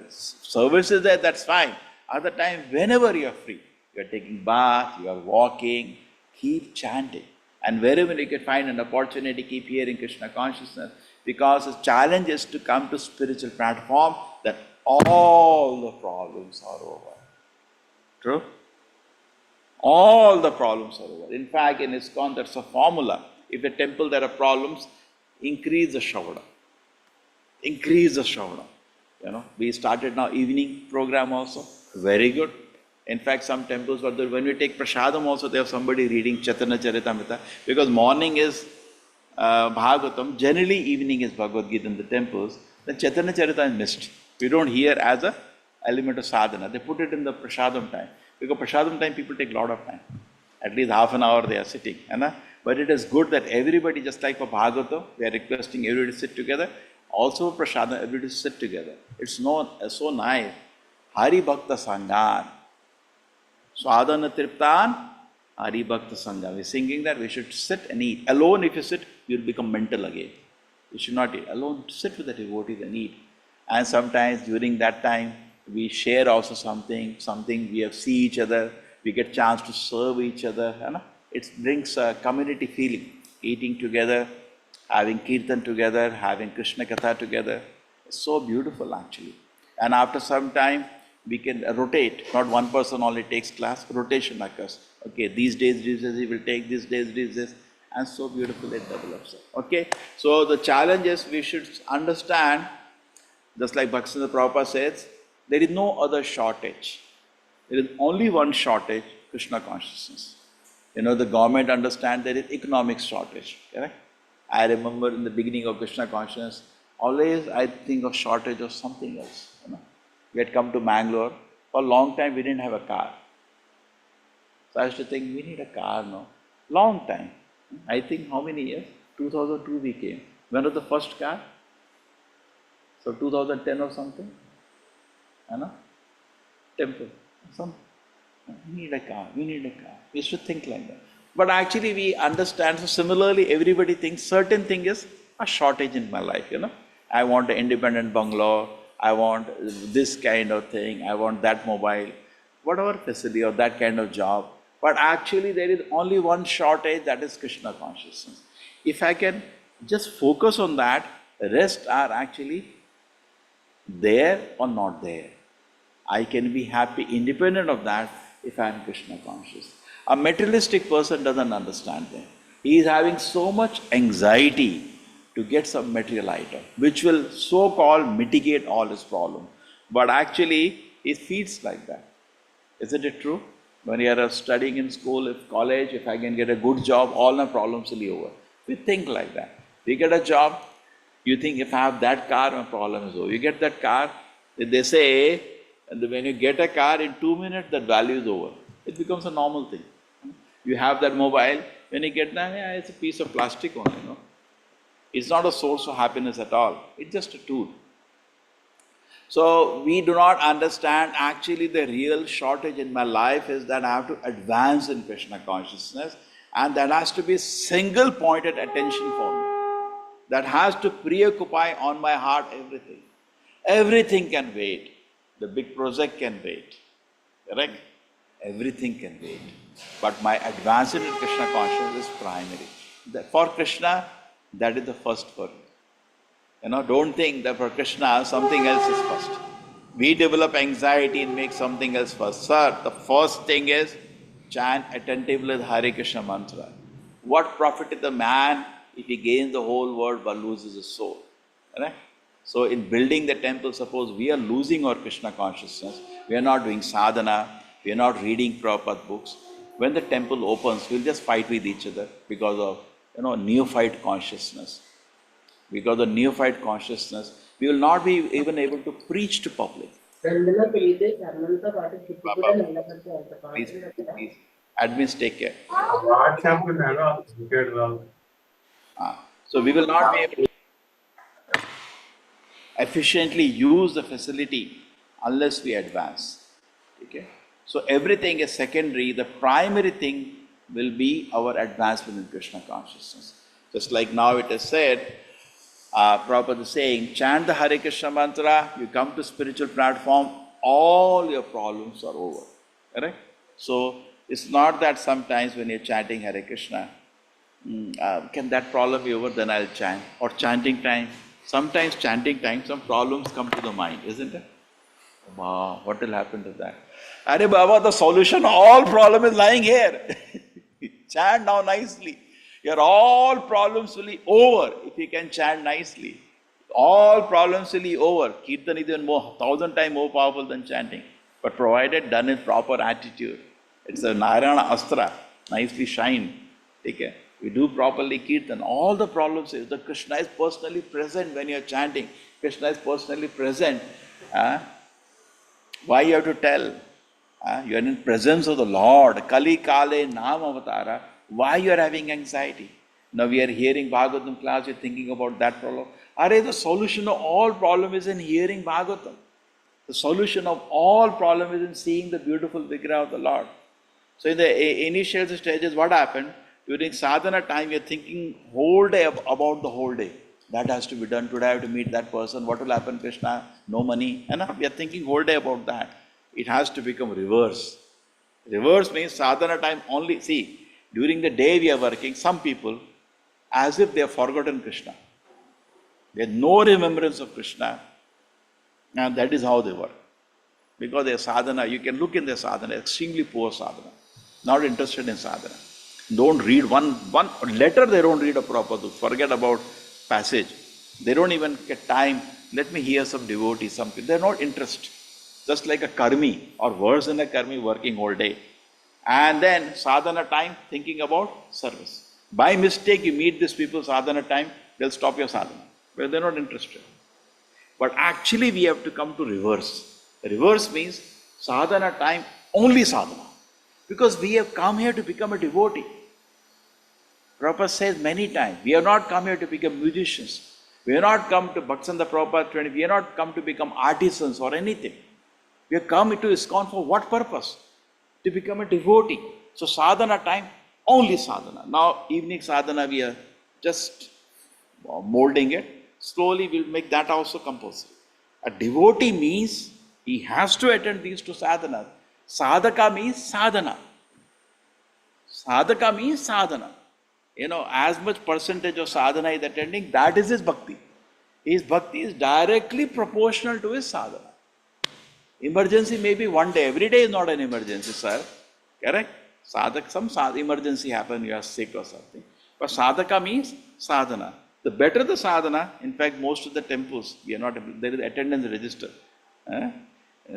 service is there, that's fine. Other time, whenever you are free, you are taking bath, you are walking, keep chanting. And wherever you can find an opportunity, keep hearing Krishna consciousness. Because the challenge is to come to spiritual platform that all the problems are over. True? All the problems are over. In fact, in ISKCON, that's a formula. If a temple there are problems, increase the Shravana. Increase the Shravana. You know, we started now evening program also. Very good. In fact, some temples, when we take prasadam also, they have somebody reading Chaitanya Charitamrita. Because morning is Bhagavatam, generally evening is Bhagavad Gita in the temples. Then Chaitanya Charita is missed. We don't hear as an element of sadhana. They put it in the prasadam time. Because prasadam time people take a lot of time. At least half an hour they are sitting. But it is good that everybody, just like for Bhagavatam, we are requesting everybody to sit together. Also for prasadam, everybody to sit together. It's so nice. Hari Bhakta Sangan. Swadhana Triptan, Hari Bhakta Sangha. We're singing that we should sit and eat. Alone, if you sit, you'll become mental again. You should not eat. Alone, sit with the devotees and eat. And sometimes during that time, we share also something we have see each other, we get chance to serve each other. It brings a community feeling. Eating together, having kirtan together, having Krishna Katha together. It's so beautiful actually. And after some time, we can rotate. Not one person only takes class, rotation occurs. Okay, these days he will take, these days this, and so beautifully it develops. Okay, so the challenge is we should understand, just like Bhaktivinoda Prabhupada says, there is no other shortage. There is only one shortage, Krishna consciousness. You know, the government understands there is economic shortage, correct? I remember in the beginning of Krishna consciousness, always I think of shortage of something else. We had come to Mangalore. For a long time, we didn't have a car. So I used to think, we need a car now. Long time. I think how many years? 2002 we came. When was the first car? So 2010 or something, you know, temple, some, we need a car, we need a car. We should think like that. But actually we understand, so similarly everybody thinks certain thing is a shortage in my life, you know. I want an independent bungalow, I want this kind of thing, I want that mobile, whatever facility or that kind of job. But actually there is only one shortage, that is Krishna consciousness. If I can just focus on that, the rest are actually there or not there. I can be happy independent of that if I am Krishna conscious. A materialistic person doesn't understand that. He is having so much anxiety to get some material item, which will so-called mitigate all his problems. But actually, it feels like that. Isn't it true? When you are studying in school, if college, if I can get a good job, all my problems will be over. We think like that. We get a job, you think if I have that car, my problem is over. You get that car, they say, and when you get a car, in 2 minutes, that value is over. It becomes a normal thing. You have that mobile, when you get that, yeah, it's a piece of plastic only, you know. It's not a source of happiness at all. It's just a tool. So we do not understand actually the real shortage in my life is that I have to advance in Krishna consciousness, and that has to be single pointed attention for me. That has to preoccupy on my heart everything. Everything can wait. The big project can wait. Correct? Everything can wait. But my advancement in Krishna consciousness is primary. For Krishna, that is the first word. You know, don't think that for Krishna, something else is first. We develop anxiety and make something else first. Sir, the first thing is chant attentively the Hare Krishna mantra. What profit is the man if he gains the whole world but loses his soul? Right? So in building the temple, suppose we are losing our Krishna consciousness, we are not doing sadhana, we are not reading Prabhupada books. When the temple opens, we'll just fight with each other because of, you know, neophyte consciousness. Because of neophyte consciousness, we will not be even able to preach to public. Please, please, admins take care. So we will not be able to efficiently use the facility unless we advance. Okay? So everything is secondary. The primary thing will be our advancement in Krishna consciousness. Just like now it is said, Prabhupada is saying, chant the Hare Krishna mantra, you come to spiritual platform, all your problems are over. Correct? So it's not that sometimes when you're chanting Hare Krishna, can that problem be over, then I'll chant. Or chanting time. Sometimes chanting time, some problems come to the mind, isn't it? Wow, what will happen to that? Are Baba, the solution of all problem is lying here. Chant now nicely. Your all problems will be over if you can chant nicely. All problems will be over. Kirtan is even more, 1,000 times more powerful than chanting. But provided done in proper attitude. It's a Narayana Astra, nicely shine. Okay? We do properly Kirtan. All the problems is that Krishna is personally present when you are chanting. Krishna is personally present. Why you have to tell? You are in presence of the Lord. Kali Kale Nam Avatara. Why you are having anxiety? Now we are hearing Bhagavatam class, you are thinking about that problem. The solution of all problem is in hearing Bhagavatam. The solution of all problem is in seeing the beautiful Vigraha of the Lord. So in the initial stages, what happened? During sadhana time, you are thinking whole day about the whole day. That has to be done. Today I have to meet that person. What will happen, Krishna? No money. We are thinking whole day about that. It has to become reverse. Reverse means sadhana time only. See, during the day we are working, some people, as if they have forgotten Krishna. They have no remembrance of Krishna. And that is how they work. Because their sadhana, you can look in their sadhana, extremely poor sadhana. Not interested in sadhana. Don't read one letter, they don't read a proper book. Forget about passage. They don't even get time. Let me hear some devotees, something. They're not interested. Just like a karmi or worse than a karmi working all day. And then sadhana time thinking about service. By mistake you meet these people sadhana time, they'll stop your sadhana. Well, they're not interested. But actually we have to come to reverse. Reverse means sadhana time, only sadhana. Because we have come here to become a devotee. Prabhupada says many times, we have not come here to become musicians. We are not come to Bhaksanda Prabhupada 20, we are not come to become artisans or anything. We have come into ISKCON for what purpose? To become a devotee. So sadhana time, only sadhana. Now evening sadhana we are just molding it. Slowly we'll make that also compulsory. A devotee means he has to attend these two sadhanas. Sadhaka means sadhana. Sadhaka means sadhana. As much percentage of sadhana is attending, that is his bhakti. His bhakti is directly proportional to his sadhana. Emergency may be one day. Every day is not an emergency, sir. Correct? Some emergency happen, you are sick or something. But sadhaka means sadhana. The better the sadhana, in fact, most of the temples, there is attendance register.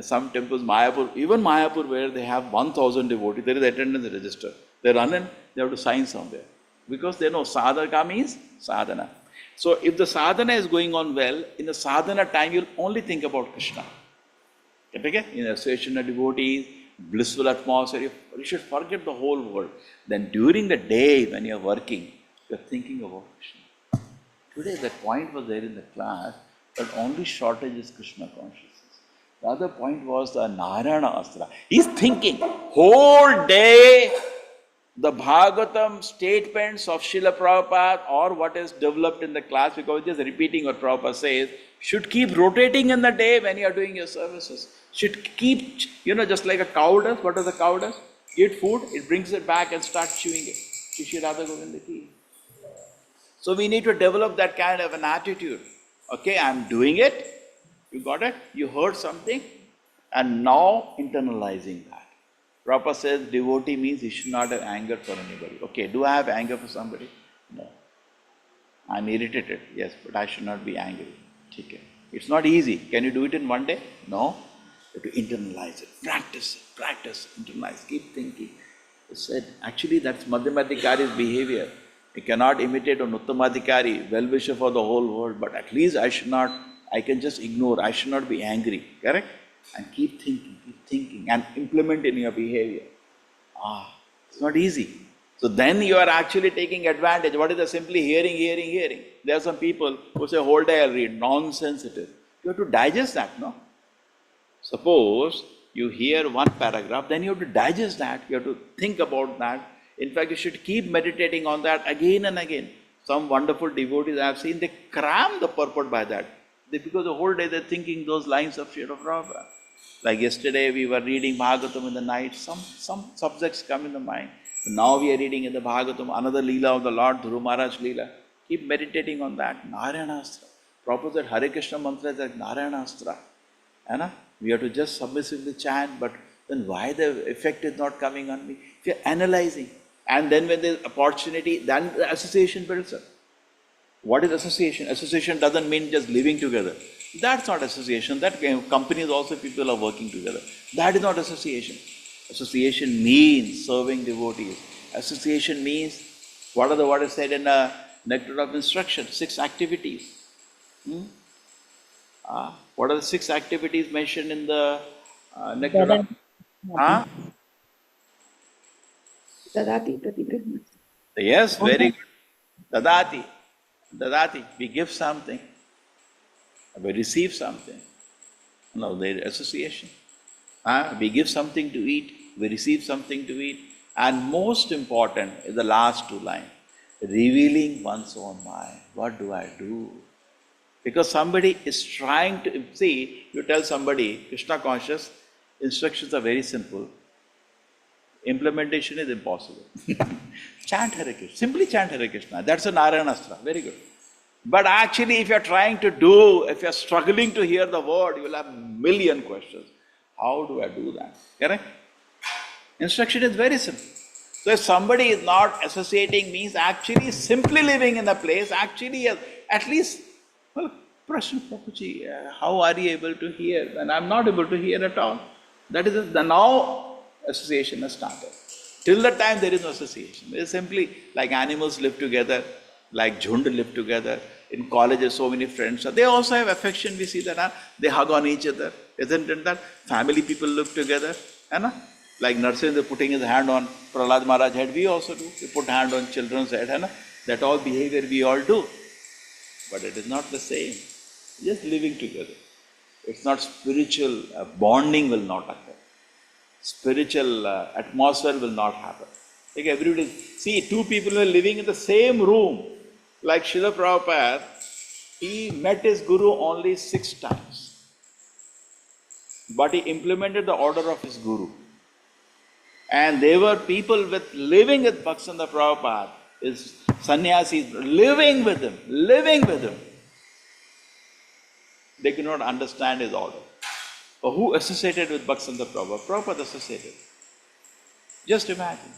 Some temples, Mayapur, even Mayapur, where they have 1,000 devotees, there is attendance register. They run in, they have to sign somewhere. Because they know sadhaka means sadhana. So if the sadhana is going on well, in the sadhana time, you'll only think about Krishna. Okay? In association of devotees, blissful atmosphere, you should forget the whole world. Then during the day when you're working, you're thinking about Krishna. Today that point was there in the class, but only shortage is Krishna consciousness. The other point was the Narayana Astra. He's thinking whole day the Bhagavatam statements of Srila Prabhupada or what is developed in the class, because just repeating what Prabhupada says, should keep rotating in the day when you are doing your services. Should keep, just like a cow does. What does a cow does? Eat food, it brings it back and starts chewing it. Shri Radha Govinda ki. So we need to develop that kind of an attitude. Okay, I'm doing it. You got it? You heard something. And now internalizing that. Prabhupada says devotee means he should not have anger for anybody. Okay, do I have anger for somebody? No. I'm irritated. Yes, but I should not be angry. Okay. It's not easy. Can you do it in one day? No. You have to internalize it. Practice, internalize, keep thinking. He said, actually that's Madhyamadhikari's behavior. You cannot imitate an Uttamadhikari, well-wisher for the whole world, but at least I can just ignore, I should not be angry, correct? And keep thinking and implement in your behavior. It's not easy. So then you are actually taking advantage. What is the simply hearing? There are some people who say, whole day I'll read, nonsense it is. You have to digest that, no? Suppose you hear one paragraph, then you have to digest that, you have to think about that. In fact, you should keep meditating on that again and again. Some wonderful devotees I have seen, they cram the purport by that. Because the whole day they're thinking those lines of Srila Prabhupada. Like yesterday we were reading Bhagavatam in the night, some subjects come in the mind. Now we are reading in the Bhagavatam another Leela of the Lord, Dhuru Maharaj Leela. Keep meditating on that. Narayana Astra. Prabhupada said Hare Krishna mantra is like Narayana Astra. We have to just submissively chant, but then why the effect is not coming on me? If you're analyzing, and then when there's opportunity, then the association builds up. What is association? Association doesn't mean just living together. That's not association. That companies also people are working together. That is not association. Association means serving devotees. Association means, what is said in the Nectar of Instruction? 6 activities. What are the 6 activities mentioned in the Nectar of... Dadati Pratigraha. Yes, very good. Dadati. We give something. We receive something. No, there is association. We give something to eat. We receive something to eat. And most important is the last 2 lines. Revealing one's own mind. What do I do? Because somebody is trying to... See, you tell somebody, Krishna conscious, instructions are very simple. Implementation is impossible. Chant Hare Krishna. Simply chant Hare Krishna. That's a Narayana Astra. Very good. But actually, if you're trying to do, if you're struggling to hear the word, you will have a million questions. How do I do that? Correct? Instruction is very simple. So if somebody is not associating, means actually simply living in the place, actually at least, well, Prashna Prabhuji, how are you able to hear? And I'm not able to hear at all. That is the now association has started. Till the time there is no association. It is simply like animals live together, like Jhund live together. In colleges, so many friends. They also have affection. We see that they hug on each other. Isn't it that? Family people live together. Like Narsendra putting his hand on Prahlad Maharaj's head, we also do. We put hand on children's head. That all behavior we all do. but it is not the same. Just living together. It's not spiritual bonding will not occur. Spiritual atmosphere will not happen. Like everybody, see, two people were living in the same room. Like Srila Prabhupada, he met his guru only 6 times. But he implemented the order of his guru. And they were people with living with Bhaktivinoda Prabhupada, his sannyasis, living with him. They could not understand his order. But who associated with Bhaktivinoda Prabhupada? Prabhupada associated. Just imagine.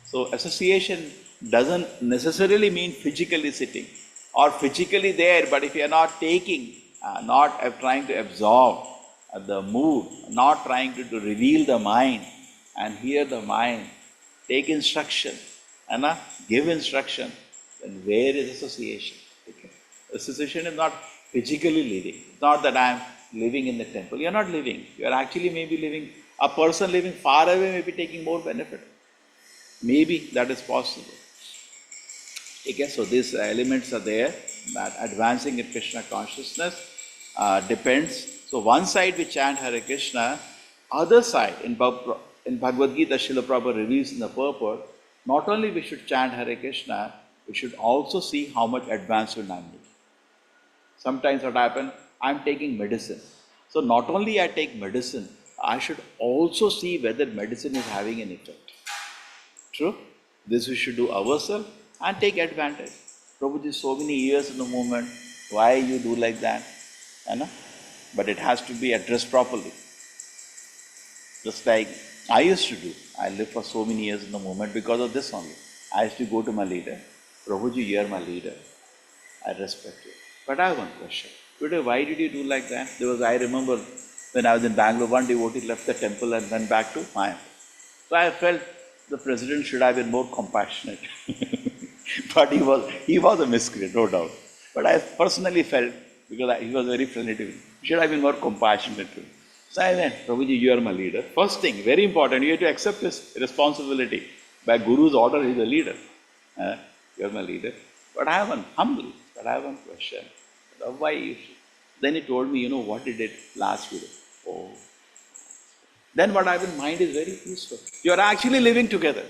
So association doesn't necessarily mean physically sitting or physically there, but if you are not taking, not trying to absorb the mood, not trying to reveal the mind and hear the mind, take instruction and give instruction, then where is association? Okay. Association is not physically living. It's not that I am living in the temple. You are not living. You are actually maybe living, a person living far away may be taking more benefit. Maybe that is possible. Okay, so these elements are there, that advancing in Krishna consciousness depends. So one side we chant Hare Krishna, other side in Bhagavad Gita, Srila Prabhupada reveals in the purport, not only we should chant Hare Krishna, we should also see how much advancement I am making. Sometimes what happens, I am taking medicine. So not only I take medicine, I should also see whether medicine is having an effect. True? This we should do ourselves and take advantage. Prabhuji, so many years in the movement, why you do like that? But it has to be addressed properly. Just like I used to do. I lived for so many years in the movement because of this only. I used to go to my leader. Prabhuji, you are my leader. I respect you. But I have one question. Today, why did you do like that? I remember when I was in Bangalore, one devotee left the temple and went back to Maya. So I felt the president should have been more compassionate. But he was a miscreant, no doubt. But I personally felt, because he was very friendly to me, he should have been more compassionate to me. So I went, Prabhuji, you are my leader. First thing, very important, you have to accept his responsibility. By Guru's order, he is a leader. You are my leader. But I have one question. Why you should? Then he told me, what he did last video. Oh. Then what I have in mind is very peaceful. You are actually living together.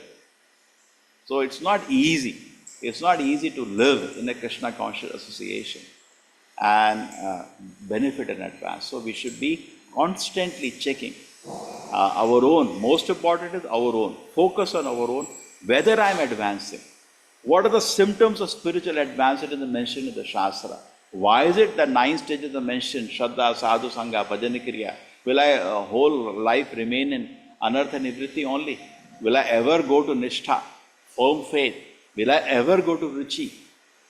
So it's not easy. It's not easy to live in a Krishna conscious association and benefit in advance. So we should be constantly checking our own. Most important is our own. Focus on our own, whether I am advancing. What are the symptoms of spiritual advancement mentioned in the Shastra? Why is it that 9 stages are mentioned? Shraddha, Sadhu, Sangha, Bhajana, Kriya. Will I whole life remain in anartha nivritti only? Will I ever go to Nishtha, firm faith? Will I ever go to Ruchi?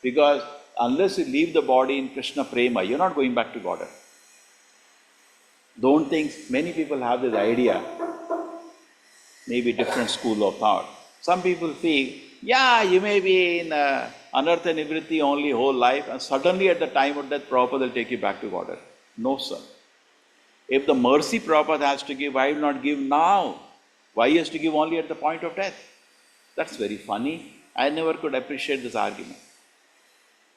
Because unless you leave the body in Krishna Prema, you're not going back to Godhead. Don't think, many people have this idea, maybe different school of thought. Some people feel, you may be in anartha nivritti only whole life, and suddenly at the time of death, Prabhupada will take you back to Godhead. No, sir. If the mercy Prabhupada has to give, why will not give now? Why he has to give only at the point of death? That's very funny. I never could appreciate this argument.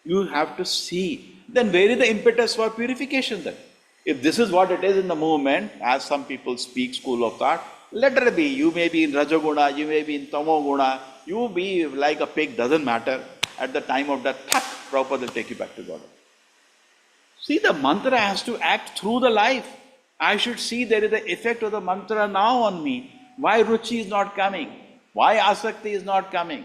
You have to see. Then where is the impetus for purification then? If this is what it is in the movement, as some people speak school of thought, let it be. You may be in Rajaguna, you may be in Tamoguna, you be like a pig, doesn't matter. At the time of death, Prabhupada will take you back to God. See, the mantra has to act through the life. I should see there is the effect of the mantra now on me. Why Ruchi is not coming? Why Asakti is not coming?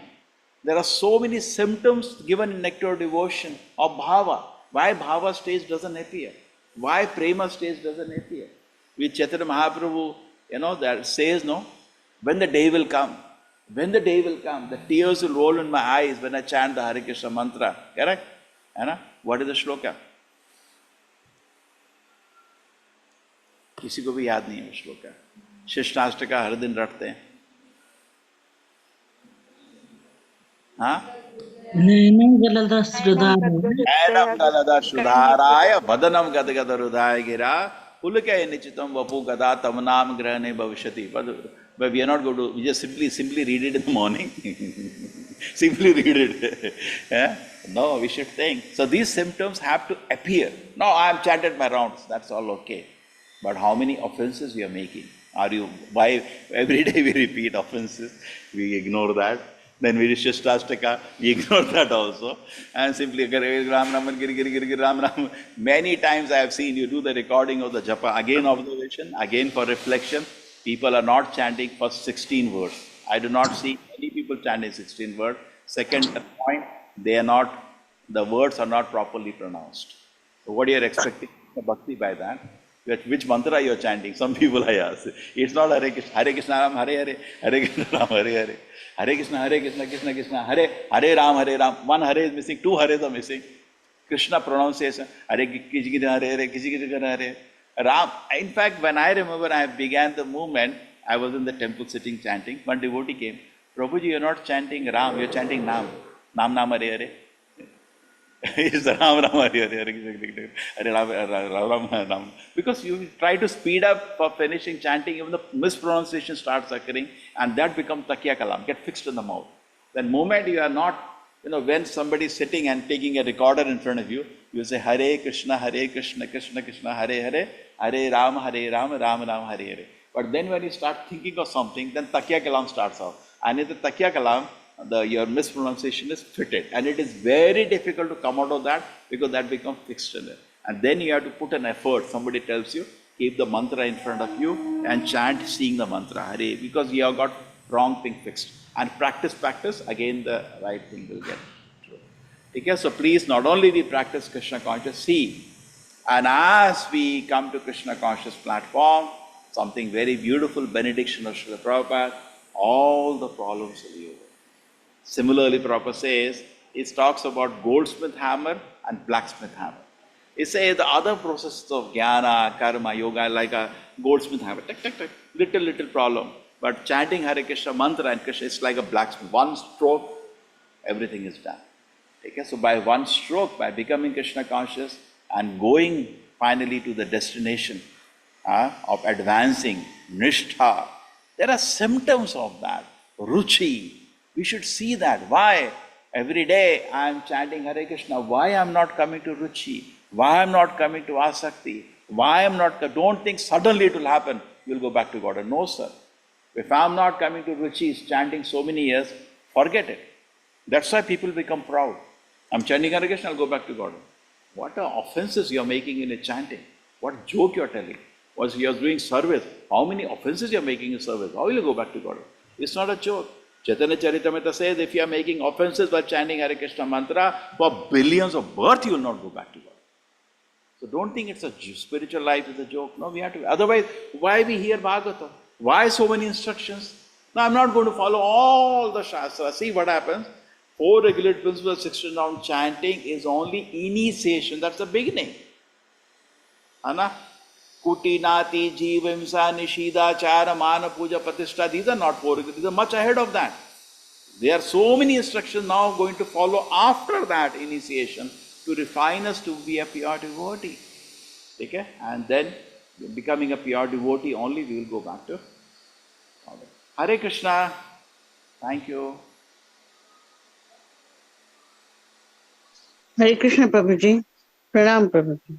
There are so many symptoms given in Nectar of Devotion of Bhava. Why Bhava stage doesn't appear? Why Prema stage doesn't appear? With Chaitanya Mahaprabhu, that says, when the day will come, the tears will roll in my eyes when I chant the Hare Krishna mantra. Correct? What is the shloka? किसी को भी याद नहीं है श्लोक का। शिष्टाष्टका हर दिन रटते हैं। हाँ? नैनं गलदश्रुधाराय वदनं गदगदरुधाय गिरा पुलके निचितं वपु गदा तम नाम ग्रहणे भविष्यति. But we are not going to, we just simply read it in the morning. Simply read it. Yeah? No, we should think. So these symptoms have to appear. No, I am chanted my rounds. That's all okay. But how many offenses we are making? Are you, why every day we repeat offenses? We ignore that. Then we Shashtastaka, we ignore that also. And simply Ram Ram Giri Giri Giri Ram Ram. Many times I have seen you do the recording of the japa. Again observation, again for reflection. People are not chanting for 16 words. I do not see many people chanting 16 words. Second point, they are not, the words are not properly pronounced. So what you are expecting the bhakti by that? Which mantra you are chanting? Some people I ask. It's not Hare Krishna Ram Hare Hare, Hare Krishna Ram Hare Hare, Hare Krishna Krishna Krishna, Hare Ram. One Hare is missing, two Hares are missing. Krishna pronunciation, Hare Kisi Hare Hare, Kisi Kisi Hare. Ram. In fact, when I remember I began the movement, I was in the temple sitting chanting. One devotee came. Prabhuji, you are not chanting Ram, you are chanting Nam. Nam Nam Hare Hare. It's Ram Ram Hare Hare Hare Ram. Because you try to speed up for finishing chanting, even the mispronunciation starts occurring, and that becomes Takya Kalam, get fixed in the mouth. Then moment you are not, when somebody is sitting and taking a recorder in front of you, you say Hare Krishna Krishna Krishna Hare Hare, Hare Ram, Ram Ram Hare Hare. But then when you start thinking of something, then Takya Kalam starts off. And in the Takya Kalam, your mispronunciation is fitted, and it is very difficult to come out of that because that becomes fixed in it. And then you have to put an effort. Somebody tells you, keep the mantra in front of you and chant seeing the mantra, Hare, because you have got wrong thing fixed. And practice, again the right thing will get true. Okay, so please not only we practice Krishna conscious, see, and as we come to Krishna conscious platform, something very beautiful, benediction of Srila Prabhupada, all the problems will be over. Similarly, Prabhupada says, it talks about goldsmith hammer and blacksmith hammer. It says the other processes of jnana, karma, yoga, like a goldsmith hammer, little problem. But chanting Hare Krishna mantra and Krishna is like a blacksmith. One stroke, everything is done. Okay? So by one stroke, by becoming Krishna conscious and going finally to the destination of advancing, nishtha, there are symptoms of that. Ruchi. We should see that. Why? Every day I am chanting Hare Krishna. Why I am not coming to Ruchi? Why I am not coming to Asakti? Why I am not, don't think suddenly it will happen, you will go back to God. No, sir. If I am not coming to Ruchi, chanting so many years, forget it. That's why people become proud. I am chanting Hare Krishna, I will go back to God. What are offenses you are making in a chanting? What joke you are telling? Was you are doing service. How many offenses you are making in service? How will you go back to God? It's not a joke. Chaitanya Charitamrita says, if you are making offenses by chanting Hare Krishna mantra, for billions of births you will not go back to God. So don't think it's a spiritual life is a joke. No, we have to. Otherwise, why we hear Bhagavatam? Why so many instructions? No, I'm not going to follow all the Shastras. See what happens. 4 regulated principles, 16 round chanting is only initiation. That's the beginning. Anna? Kutinati, Jivimsa, Nishida, Chara, Mana, Puja, Pratishtha. These are not 4 regulated. These are much ahead of that. There are so many instructions now going to follow after that initiation to refine us to be a pure devotee. Okay? And then, becoming a pure devotee only, we will go back to Father. Hare Krishna. Thank you. Hare Krishna Prabhuji. Pranam Prabhuji.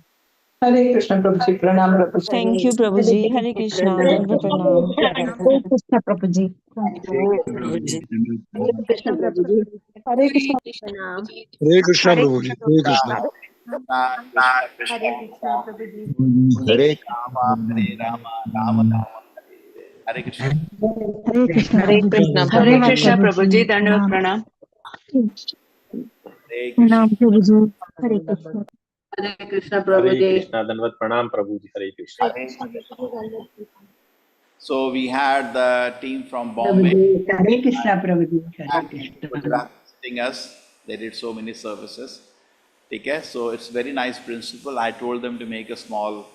Hare Krishna Prabhuji, Pranam Prabhuji. Thank you, Prabhuji. Hare Krishna. Dandavat Pranam. Hare Krishna Prabhuji. Hare Krishna Prabhuji. Hare Krishna. Hare Krishna Prabhuji. Hare Krishna. Krishna, Krishna. Hare Krishna Prabhuji. Hare Rama, Hare Rama, Rama Rama, Hare Hare. Hare Krishna. Hare Krishna Hare Prabhuji. Krishna. Hare Dhanyavad Krishna Prabhuji. Prabhuji. Dandavat Pranam. Hare Krishna. Pranam Prabhuji. Hare Krishna. Hare Krishna Hare Prabhuji. Krishna, Dandavat Pranam Prabhuji, Hare Krishna. So we had the team from Bombay, Hare Krishna Prabhuji. Hare Krishna. Gujarat, visiting us. They did so many services. Okay, so it's very nice principle. I told them to make a small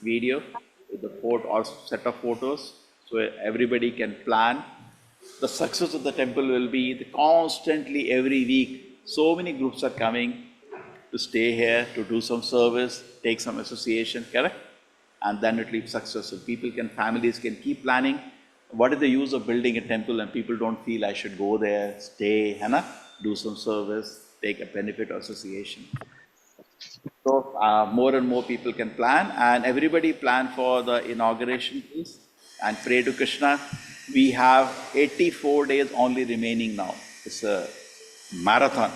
video with the photo or set of photos so everybody can plan. The success of the temple will be constantly every week. So many groups are coming to stay here, to do some service, take some association, correct? And then it will be successful. People can, families can keep planning. what is the use of building a temple and people don't feel I should go there, stay, है ना, do some service, take a benefit association. So more and more people can plan, and everybody plan for the inauguration, please, and pray to Krishna. We have 84 days only remaining now. It's a marathon,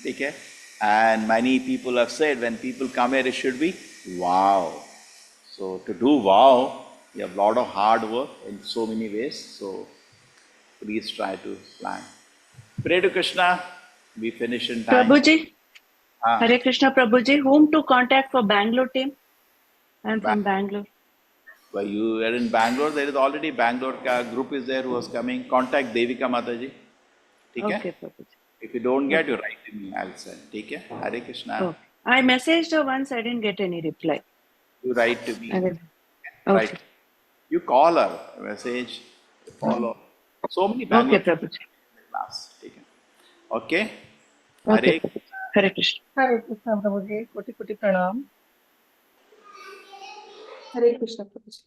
okay? And many people have said when people come here, it should be wow. So to do wow, you have a lot of hard work in so many ways. So please try to plan. Pray to Krishna. We finish in time. Prabhuji, Ah. Hare Krishna Prabhuji, whom to contact for Bangalore team? I'm from Bangalore. Well, you are in Bangalore. There is already Bangalore group is there who was coming. Contact Devika Mataji. Okay? Okay, Prabhuji. If you don't get, you write to me. I'll send. Okay? Hare Krishna. Okay. I messaged her once, I didn't get any reply. You write to me. I will. Right. Okay. You call her, message, follow. So many Okay, Bangalore Prabhuji. class. Okay? Okay, Hare Prabhuji. Hare Krishna. Hare Krishna Prabhuji, koti koti pranam. Hare Krishna Prabhuji.